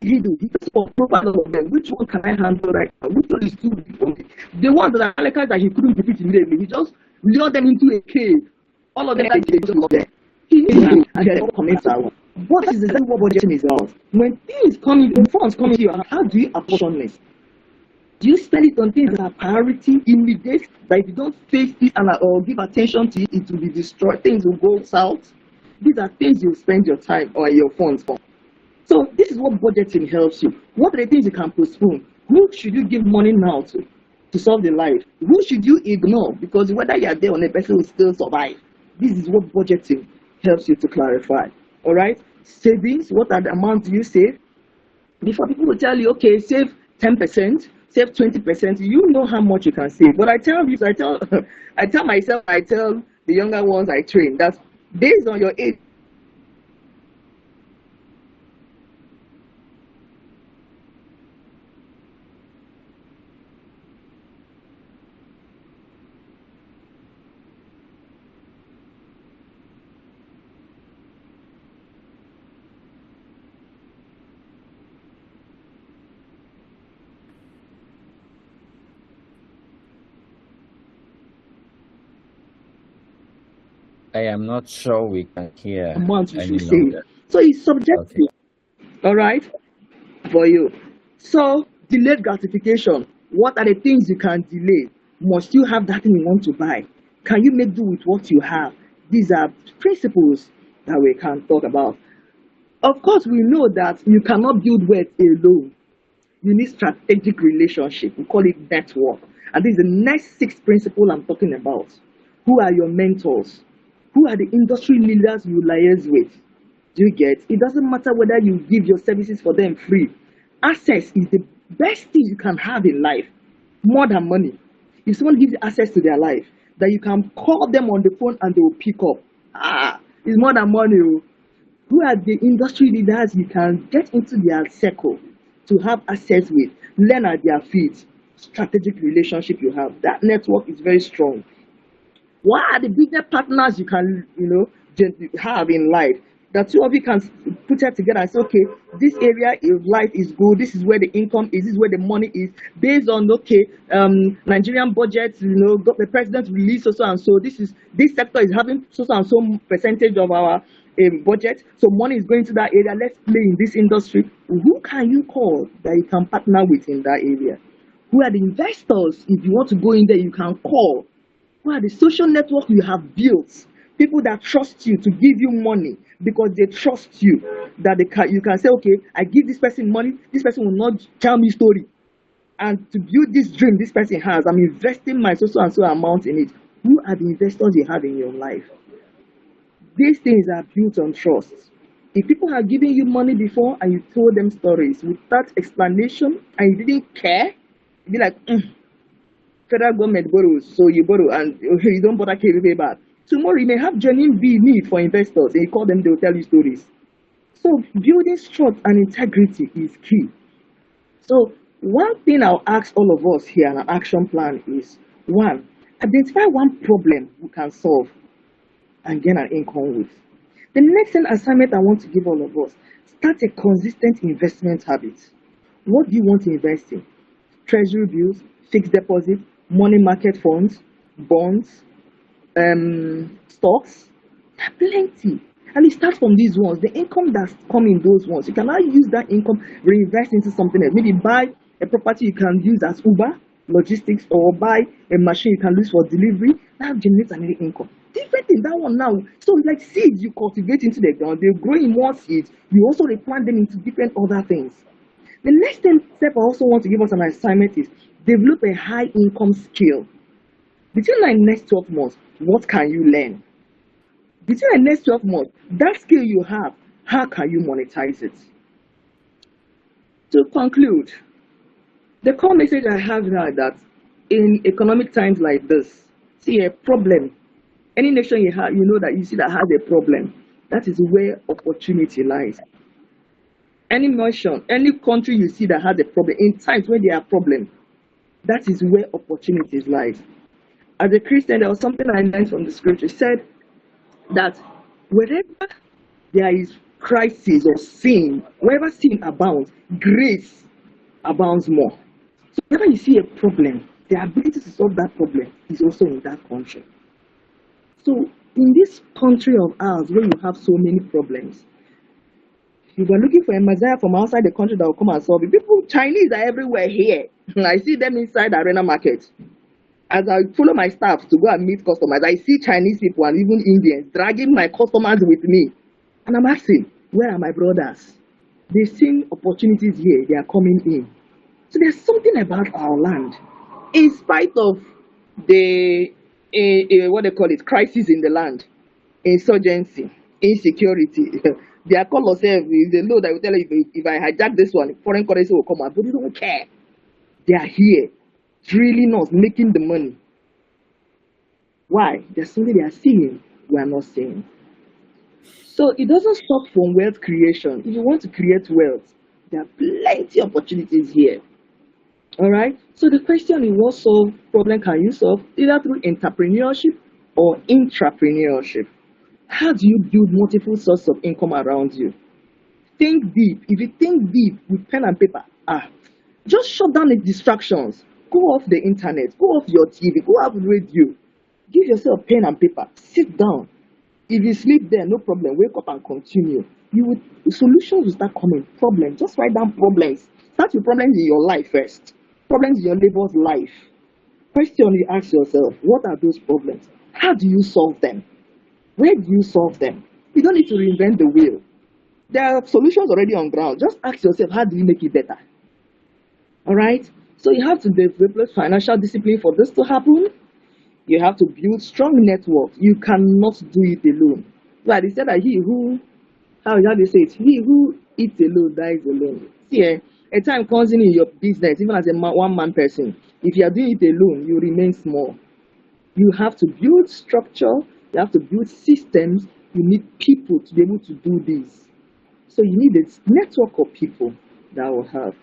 he do? He just approval of them. Which one can I handle right now? Which one is too big for me? The one that that he couldn't defeat immediately, he just lured them into a cave. All of them they just lost them. He knew and they all comments out. What is exactly what budgeting is about? When funds come to you, how do you apportion this? Do you spend it on things that are priority, immediate, that if you don't face it or give attention to it, it will be destroyed, things will go south? These are things you spend your time or your funds for. So this is what budgeting helps you. What are the things you can postpone? Who should you give money now to solve the life? Who should you ignore? Because whether you are there or not, a person will still survive. This is what budgeting helps you to clarify. All right? Savings, what are the amounts you save? Before people will tell you, okay, save 10%, save 20%, you know how much you can save. But I tell myself, I tell the younger ones I train, that's based on your age. I am not sure we can hear Amount you any should save. longer. So it's subjective. Okay. All right, for you. So delayed gratification. What are the things you can delay? Must you have that thing you want to buy? Can you make do with what you have? These are principles that we can talk about. Of course, we know that you cannot build wealth alone. You need strategic relationship. We call it network. And this is the next 6 principle I'm talking about. Who are your mentors? Who are the industry leaders you liaise with? Do you get? It doesn't matter whether you give your services for them free. Access is the best thing you can have in life, more than money. If someone gives you access to their life, that you can call them on the phone and they will pick up. It's more than money. Oh. Who are the industry leaders you can get into their circle to have access with, learn at their feet, strategic relationship you have. That network is very strong. What are the business partners you can, have in life? The two of you can put it together and say, okay, this area of life is good. This is where the income is. This is where the money is. Based on Nigerian budget, the president released so and so. This sector is having so and so percentage of our budget. So money is going to that area. Let's play in this industry. Who can you call that you can partner with in that area? Who are the investors? If you want to go in there, you can call. Who are the social network you have built? People that trust you to give you money because they trust you. That you can say, okay, I give this person money. This person will not tell me story. And to build this dream this person has, I'm investing my so and so amount in it. Who are the investors you have in your life? These things are built on trust. If people have given you money before and you told them stories without explanation and you didn't care, you'd be like, federal government borrows, so you borrow and you don't bother to pay back. Tomorrow you may have genuine need for investors and you call them, they will tell you stories. So building trust and integrity is key. So one thing I'll ask all of us here in an action plan is, 1, identify one problem we can solve and gain an income with. The next assignment I want to give all of us, start a consistent investment habit. What do you want to invest in? Treasury bills, fixed deposit, money market funds, bonds, stocks. There are plenty. And it starts from these ones. The income that's coming those ones, you can now use that income, reinvest into something else. Maybe buy a property you can use as Uber, logistics, or buy a machine you can use for delivery. That generates another income. Different in that one now. So like seeds you cultivate into the ground, they grow in more seeds. You also replant them into different other things. The next step I also want to give us an assignment is develop a high income skill. Between the next 12 months, what can you learn? Between the next 12 months, that skill you have, how can you monetize it? To conclude, the core message I have now is that in economic times like this, see a problem. Any nation you have, you know that you see that has a problem. That is where opportunity lies. Any nation, any country you see that has a problem, in times when there are problems, that is where opportunities lies. As a Christian, there was something I learned from the scripture. It said that wherever there is crisis or sin, wherever sin abounds, grace abounds more. So whenever you see a problem, the ability to solve that problem is also in that country. So in this country of ours, where you have so many problems, if you are looking for a Messiah from outside the country that will come and solve it, people, Chinese are everywhere here. I see them inside the arena market. As I follow my staff to go and meet customers, I see Chinese people and even Indians dragging my customers with me. And I'm asking, where are my brothers? They've seen opportunities here, they are coming in. So there's something about our land. In spite of the, what they call it, crisis in the land, insurgency, insecurity, their call yourself is the law that will tell you if I hijack this one, foreign currency will come out, but they don't care. They are here, drilling us, making the money. Why? There's something they are seeing we are not seeing. So it doesn't stop from wealth creation. If you want to create wealth, there are plenty of opportunities here. All right. So the question is, what problem can you solve? Either through entrepreneurship or intrapreneurship. How do you build multiple sources of income around you? Think deep. If you think deep with pen and paper, just shut down the distractions. Go off the internet. Go off your TV. Go off radio. Give yourself pen and paper. Sit down. If you sleep there, no problem. Wake up and continue. Solutions will start coming. Problems. Just write down problems. Start with problems in your life first. Problems in your neighbor's life. question you ask yourself, what are those problems? How do you solve them? Where do you solve them? You don't need to reinvent the wheel. There are solutions already on ground. Just ask yourself, how do you make it better? All right? So you have to develop financial discipline for this to happen. You have to build strong networks. You cannot do it alone. Right? They said that how they say it? He who eats alone dies alone. See, a time comes in your business, even as a one-man person. If you are doing it alone, you remain small. You have to build structure. You have to build systems. You need people to be able to do this. So you need a network of people that will help.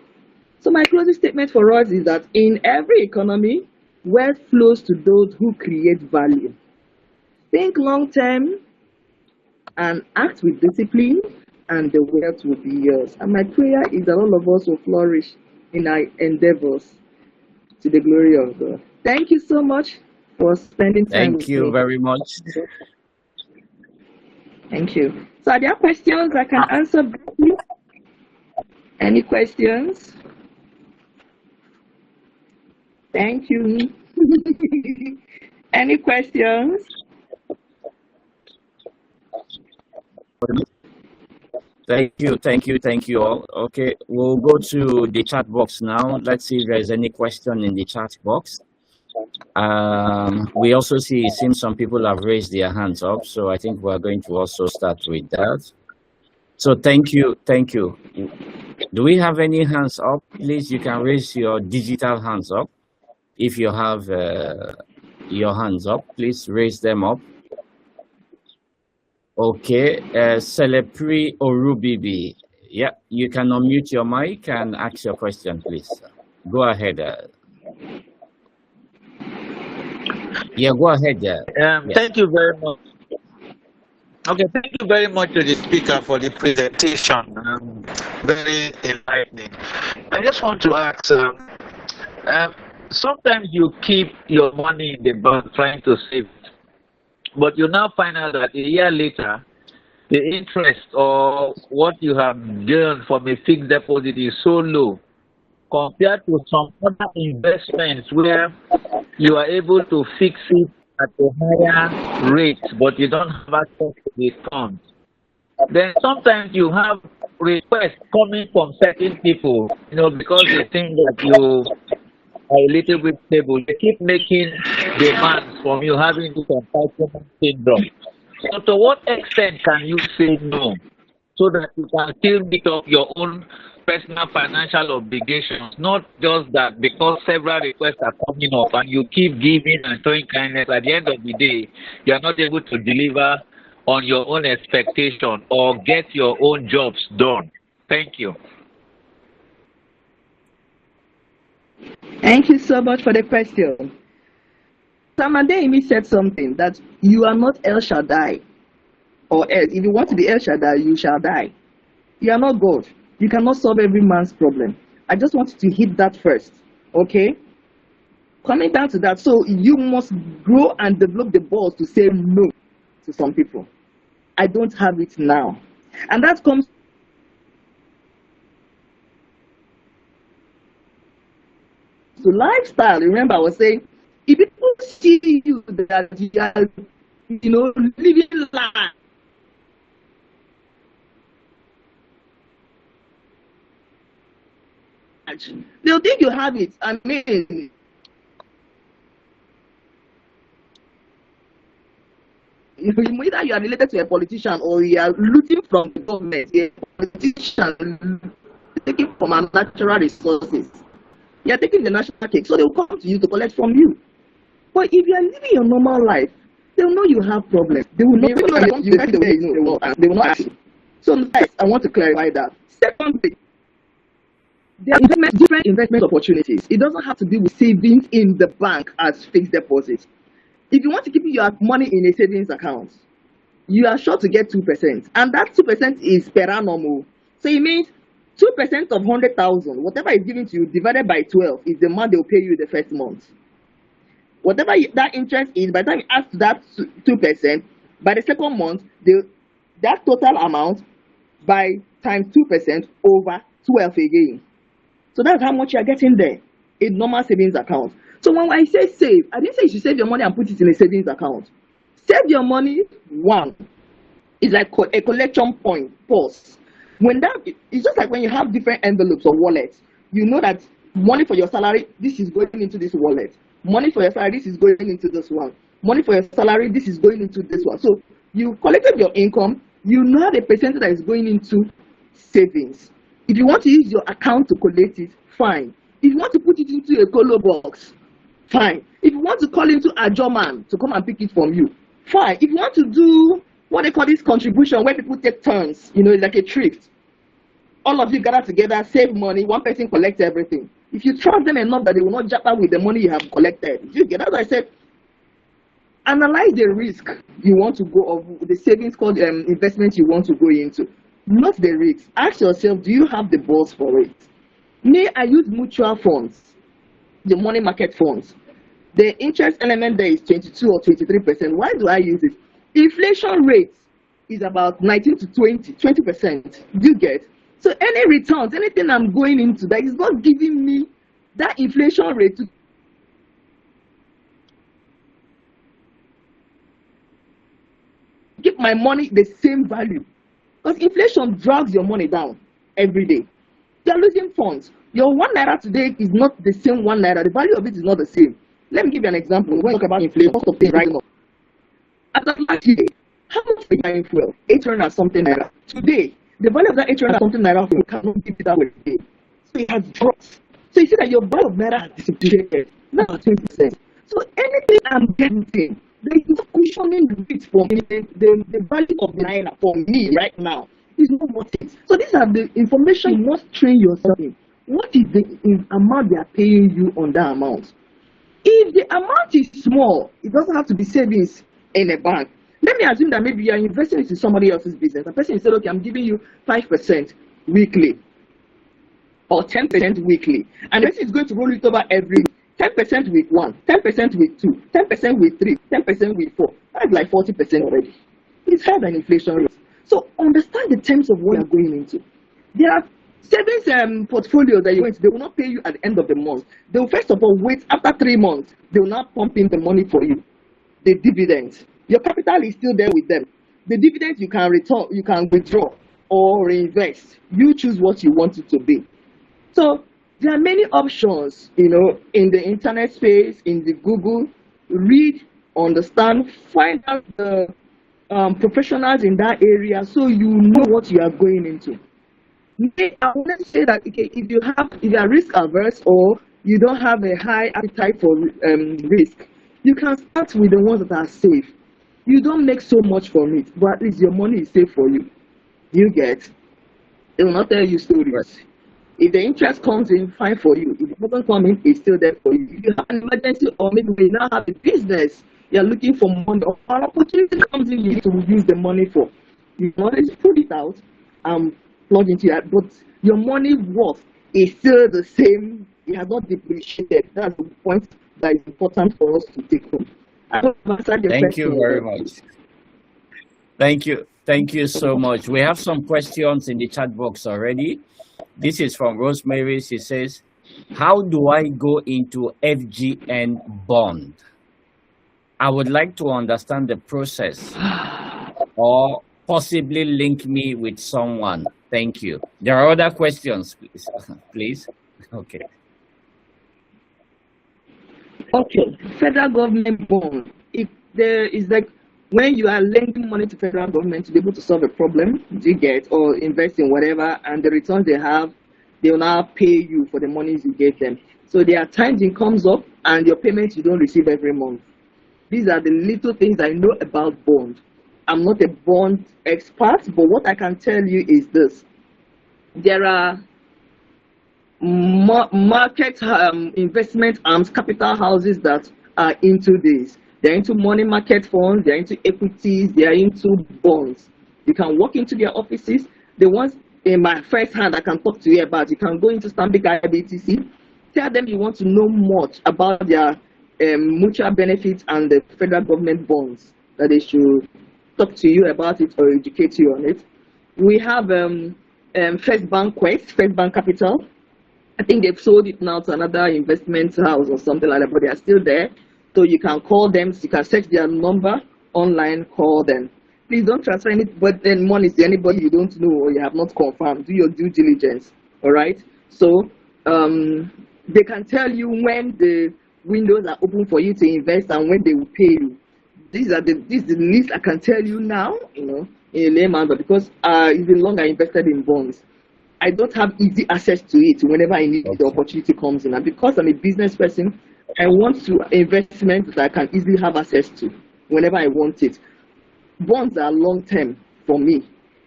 So my closing statement for us is that in every economy, wealth flows to those who create value. Think long term and act with discipline, and the wealth will be yours. And my prayer is that all of us will flourish in our endeavors to the glory of God. Thank you so much for spending time Thank with you me. very much. Thank you. So are there questions I can answer briefly? Any questions? Thank you. Any questions? Thank you all. Okay, we'll go to the chat box now. Let's see if there's any question in the chat box. We also see it seems some people have raised their hands up, so I think we're going to also start with that. So thank you. Do we have any hands up? Please, you can raise your digital hands up. If you have your hands up, please raise them up. Okay, Celepri Orubibi. Yeah, you can unmute your mic and ask your question, please. Go ahead. Yeah, go ahead. Yes. Thank you very much. Okay, thank you very much to the speaker for the presentation. Very enlightening. I just want to ask, sometimes you keep your money in the bank trying to save it, but you now find out that a year later, the interest or what you have gained from a fixed deposit is so low compared to some other investments where you are able to fix it at a higher rate, but you don't have access to the funds. Then sometimes you have requests coming from certain people, because they think that you are a little bit stable. They keep making demands from you, having this entitlement syndrome. So to what extent can you say no so that you can still meet up your own personal financial obligations, not just that because several requests are coming up and you keep giving and showing kindness, at the end of the day, you are not able to deliver on your own expectation or get your own jobs done. Thank you. Thank you so much for the question. Samademi said something that you are not El Shaddai, or else if you want to be El Shaddai, you shall die. You are not God. You cannot solve every man's problem. I just wanted to hit that first, okay? Coming down to that, so you must grow and develop the balls to say no to some people. I don't have it now. And that comes to lifestyle. Remember, I was saying, if people see you that you are, living life, they'll think you have it. I mean, either you are related to a politician or you are looting from the government. A politician taking from our natural resources. You are taking the national cake, so they will come to you to collect from you. But if you are living your normal life, they will know you have problems. They will not they will not ask you. So next, I want to clarify that. Secondly, there are different investment opportunities. It doesn't have to be with savings in the bank as fixed deposits. If you want to keep your money in a savings account, you are sure to get 2%. And that 2% is per annum. So it means 2% of 100,000, whatever is given to you, divided by 12 is the amount they will pay you the first month. Whatever that interest is, by the time you add to that 2%, by the second month, that total amount by times 2% over 12 again. So that's how much you're getting there in normal savings account. So when I say save, I didn't say you should save your money and put it in a savings account. Save your money, one, is like a collection point, pause. When that, it's just like when you have different envelopes or wallets, you know that money for your salary, this is going into this wallet. Money for your salary, this is going into this one. Money for your salary, this is going into this one. So you collected your income, you know the percentage that is going into savings. If you want to use your account to collect it, fine. If you want to put it into a colo box, fine. If you want to call into a German to come and pick it from you, fine. If you want to do what they call this contribution, where people take turns, it's like a thrift. All of you gather together, save money, one person collects everything. If you trust them enough that they will not jump out with the money you have collected, you get. That's why I said, analyze the risk you want to go of the savings called investment you want to go into. Not the risk. Ask yourself, do you have the balls for it? Me, I use mutual funds, the money market funds. The interest element there is 22 or 23%. Why do I use it? Inflation rate is about 19 to 20%. Do you get? So any returns, anything I'm going into that is not giving me that inflation rate to keep my money the same value. Because inflation drags your money down every day. You're losing funds. Your 1 naira today is not the same 1 naira. The value of it is not the same. Let me give you an example. When we talk about inflation, cost of things right now. As of last year, how much are you buying fuel? 800 and something naira. Today, the value of that 800 and something naira fuel cannot give it that way today. So it has dropped. So you see that your value of naira has depreciated, not 20%. So anything I'm getting, there is no cushioning it for me. The value of the naira for me right now is not worth it. So these are the information you must train yourself in. What is the amount they are paying you on that amount? If the amount is small, it doesn't have to be savings in a bank. Let me assume that maybe you are investing into somebody else's business. A person said, okay, I'm giving you 5% weekly or 10% weekly. And the person is going to roll it over every week. 10% week 1, 10% week 2, 10% week 3, 10% week 4. That's like 40% already. It's higher than inflation rate. So understand the terms of what you're going into. There are savings portfolios that you went, they will not pay you at the end of the month. They will first of all wait after 3 months. They will not pump in the money for you. The dividends. Your capital is still there with them. The dividends you can return, you can withdraw or reinvest. You choose what you want it to be. So there are many options, in the internet space, in the Google. Read, understand, find out the professionals in that area so you know what you are going into. I want to say that okay, if you are risk averse or you don't have a high appetite for risk, you can start with the ones that are safe. You don't make so much from it, but at least your money is safe for you. You get? They will not tell you stories. Right. If the interest comes in, fine for you. If it doesn't come in, it's still there for you. If you have an emergency or maybe we now have a business, you're looking for money or an opportunity comes in, you need to use the money for. You can always put it out and plug into that, but your money worth is still the same. It has not depreciated. That's the point that is important for us to take home. Thank you very much. Thank you. Thank you so much. We have some questions in the chat box already. This is from Rosemary. She says, how do I go into FGN bond? I would like to understand the process or possibly link me with someone. Thank you. There are other questions, please. Please. Okay. Okay. Federal government bond. If there is like when you are lending money to federal government to be able to solve a problem, you get or invest in whatever, and the returns they have, they will now pay you for the monies you gave them. So there are times it comes up and your payments you don't receive every month. These are the little things I know about bond. I'm not a bond expert, but what I can tell you is this. There are market investment arms, capital houses that are into this. They're into money market funds, they're into equities, they're into bonds. You can walk into their offices. The ones in my first hand I can talk to you about, you can go into Stanbic IBTC, tell them you want to know much about their mutual benefits and the federal government bonds, that they should talk to you about it or educate you on it. We have First Bank Quest, First Bank Capital, I think they've sold it now to another investment house or something like that, but they are still there. So you can call them, you can search their number online, call them. Please don't transfer any but then money to anybody you don't know or you have not confirmed. Do your due diligence. All right. So they can tell you when the windows are open for you to invest and when they will pay you. This is the least I can tell you now, in a layman, but because it's been long I invested in bonds. I don't have easy access to it whenever I need the opportunity comes in. And because I'm a business person, I want to investment that I can easily have access to whenever I want it. Bonds are long term for me.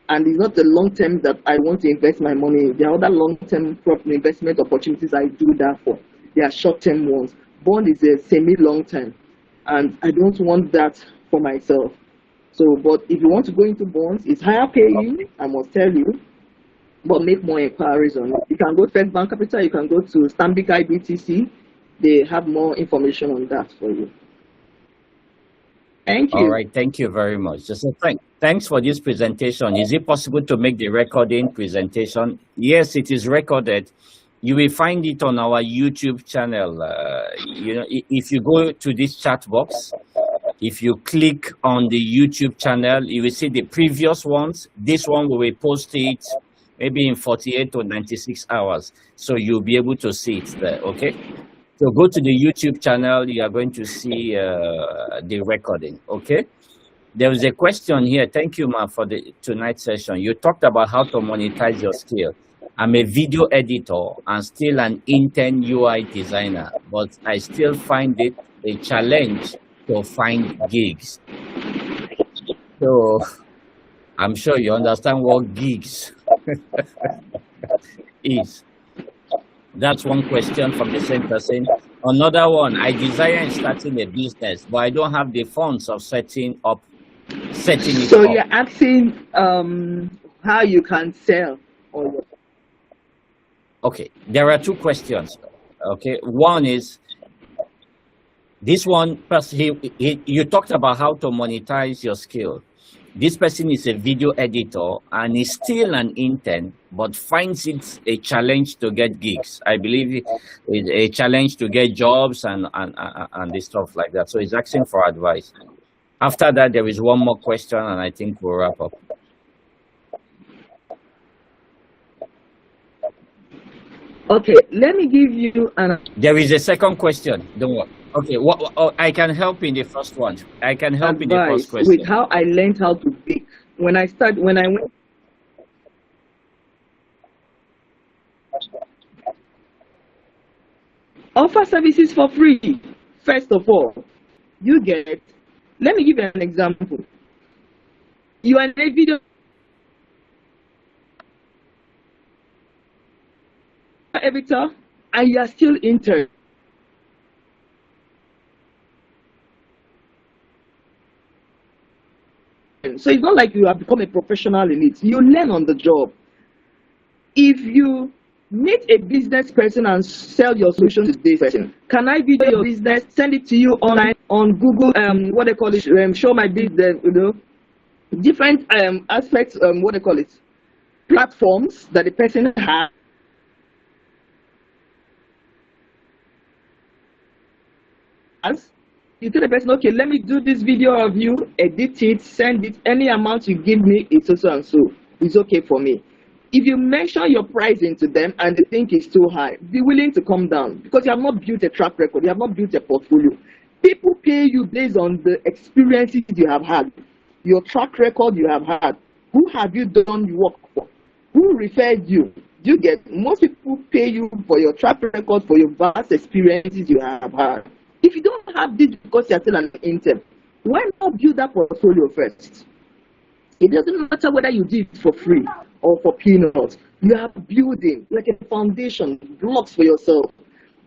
And it's not the long term that I want to invest my money in. There are other long term investment opportunities I do that for. They are short term ones. Bond is a semi long term. And I don't want that for myself. So, but if you want to go into bonds, it's higher paying, I must tell you. But make more inquiries on it. You can go to First Bank Capital, you can go to Stanbic IBTC. They have more information on that for you. Thank you. All right, thank you very much. So thanks for this presentation. Is it possible to make the recording presentation? Yes, it is recorded. You will find it on our YouTube channel. If you go to this chat box, if you click on the YouTube channel, you will see the previous ones. This one we will post it maybe in 48 to 96 hours. So you'll be able to see it there, okay? So go to the YouTube channel, you are going to see the recording, okay? There is a question here. Thank you, ma'am, for the tonight's session. You talked about how to monetize your skill. I'm a video editor and still an intern UI designer, but I still find it a challenge to find gigs. So I'm sure you understand what gigs is. That's one question from the same person. Another one, I desire in starting a business, but I don't have the funds of setting it up. So you're asking how you can sell. Okay, there are two questions. Okay, one is this one. You talked about how to monetize your skill. This person is a video editor and is still an intern, but finds it a challenge to get gigs. I believe it's a challenge to get jobs and the stuff like that. So he's asking for advice. After that, there is one more question, and I think we'll wrap up. Okay, let me give you an. There is a second question. Don't worry. Okay, I can help in the first one. I can help in the first question. With how I learned how to bake. When I went. Offer services for free. First of all, let me give you an example. You are a video editor and you are still intern. So it's not like you have become a professional in it. You learn on the job. If you meet a business person and sell your solution to this person, can I video your business, send it to you online on Google, what they call it, show my business, different aspects, what they call it, platforms that the person has. You tell the person, okay, let me do this video of you, edit it, send it, any amount you give me, it's so and so. It's okay for me. If you mention your pricing to them and they think it's too high, be willing to come down because you have not built a track record, you have not built a portfolio. People pay you based on the experiences you have had, your track record you have had. Who have you done your work for? Who referred you? You get most people pay you for your track record, for your vast experiences you have had. If you don't have this because you're still an intern, why not build that portfolio first? It doesn't matter whether you do it for free or for peanuts. You are building like a foundation, blocks for yourself.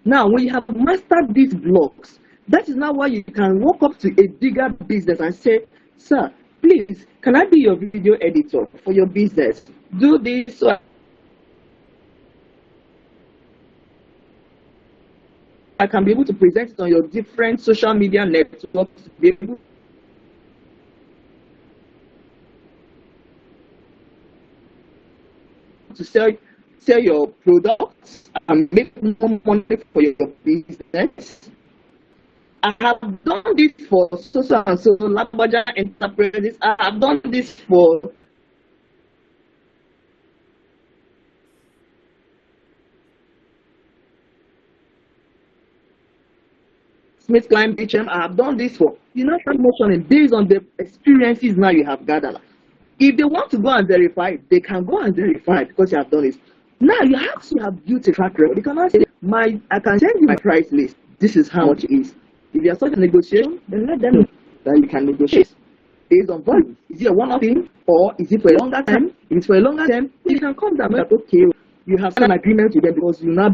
Now, when you have mastered these blocks, that is now why you can walk up to a bigger business and say, sir, please, can I be your video editor for your business? Do this so I can be able to present it on your different social media networks, be able to sell sell your products and make more money for your business. I have done this for so and so larger enterprises. I have done this for Smith Climb HM. I have done this for promotion based on the experiences now you have gathered. If they want to go and verify, they can go and verify because you have done it. Now you have to have built a track record. You cannot say I can send you my price list. This is how much it is. If you are such a negotiation, then let them know that you can negotiate based on volume. Is it a one-off thing or is it for a longer time? If it's for a longer time, you can come down that okay, you have an agreement with them because you now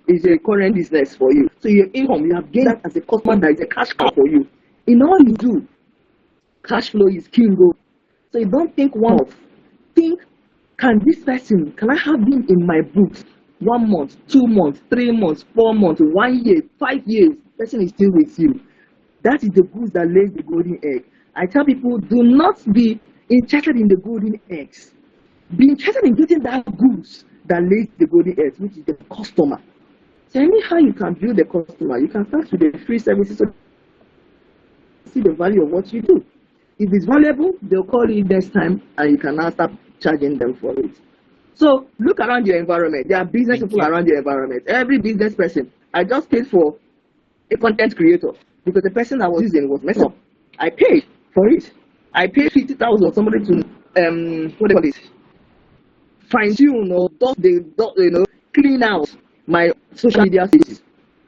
is a current business for you. So your income, you have gained that as a customer, that is a cash cow for you. In all you do, cash flow is king. So you don't think one-off. Think, can I have him in my books 1 month, 2 months, 3 months, 4 months, 1 year, 5 years? Person is still with you. That is the goose that lays the golden egg. I tell people, do not be interested in the golden eggs. Be interested in getting that goose that lays the golden eggs, which is the customer. So anyhow you can build the customer, you can start with the free services so see the value of what you do. If it's valuable, they'll call you next time and you can now start charging them for it. So look around your environment. There are business people around your environment. Every business person. I just paid for a content creator because the person I was using was messed up. I paid for it. I paid 50,000 for somebody to what do they call it? Fine tune or clean out my social media spaces,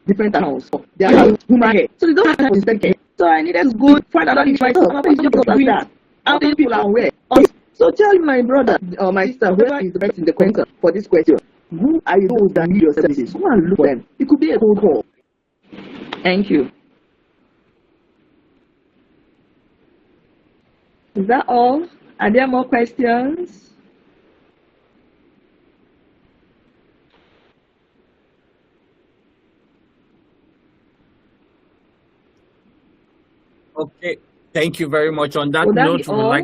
different accounts. They are human hair, so they don't have time to spend care. So I needed to go find another myself. I'm just like that. How many people are aware? So tell my brother or my sister, whoever is the best in the question for this question, who are those that need your services? Go and look for them. It could be a cold call. Thank you. Is that all? Are there more questions? Okay, thank you very much. On that Would that note, be we would all? like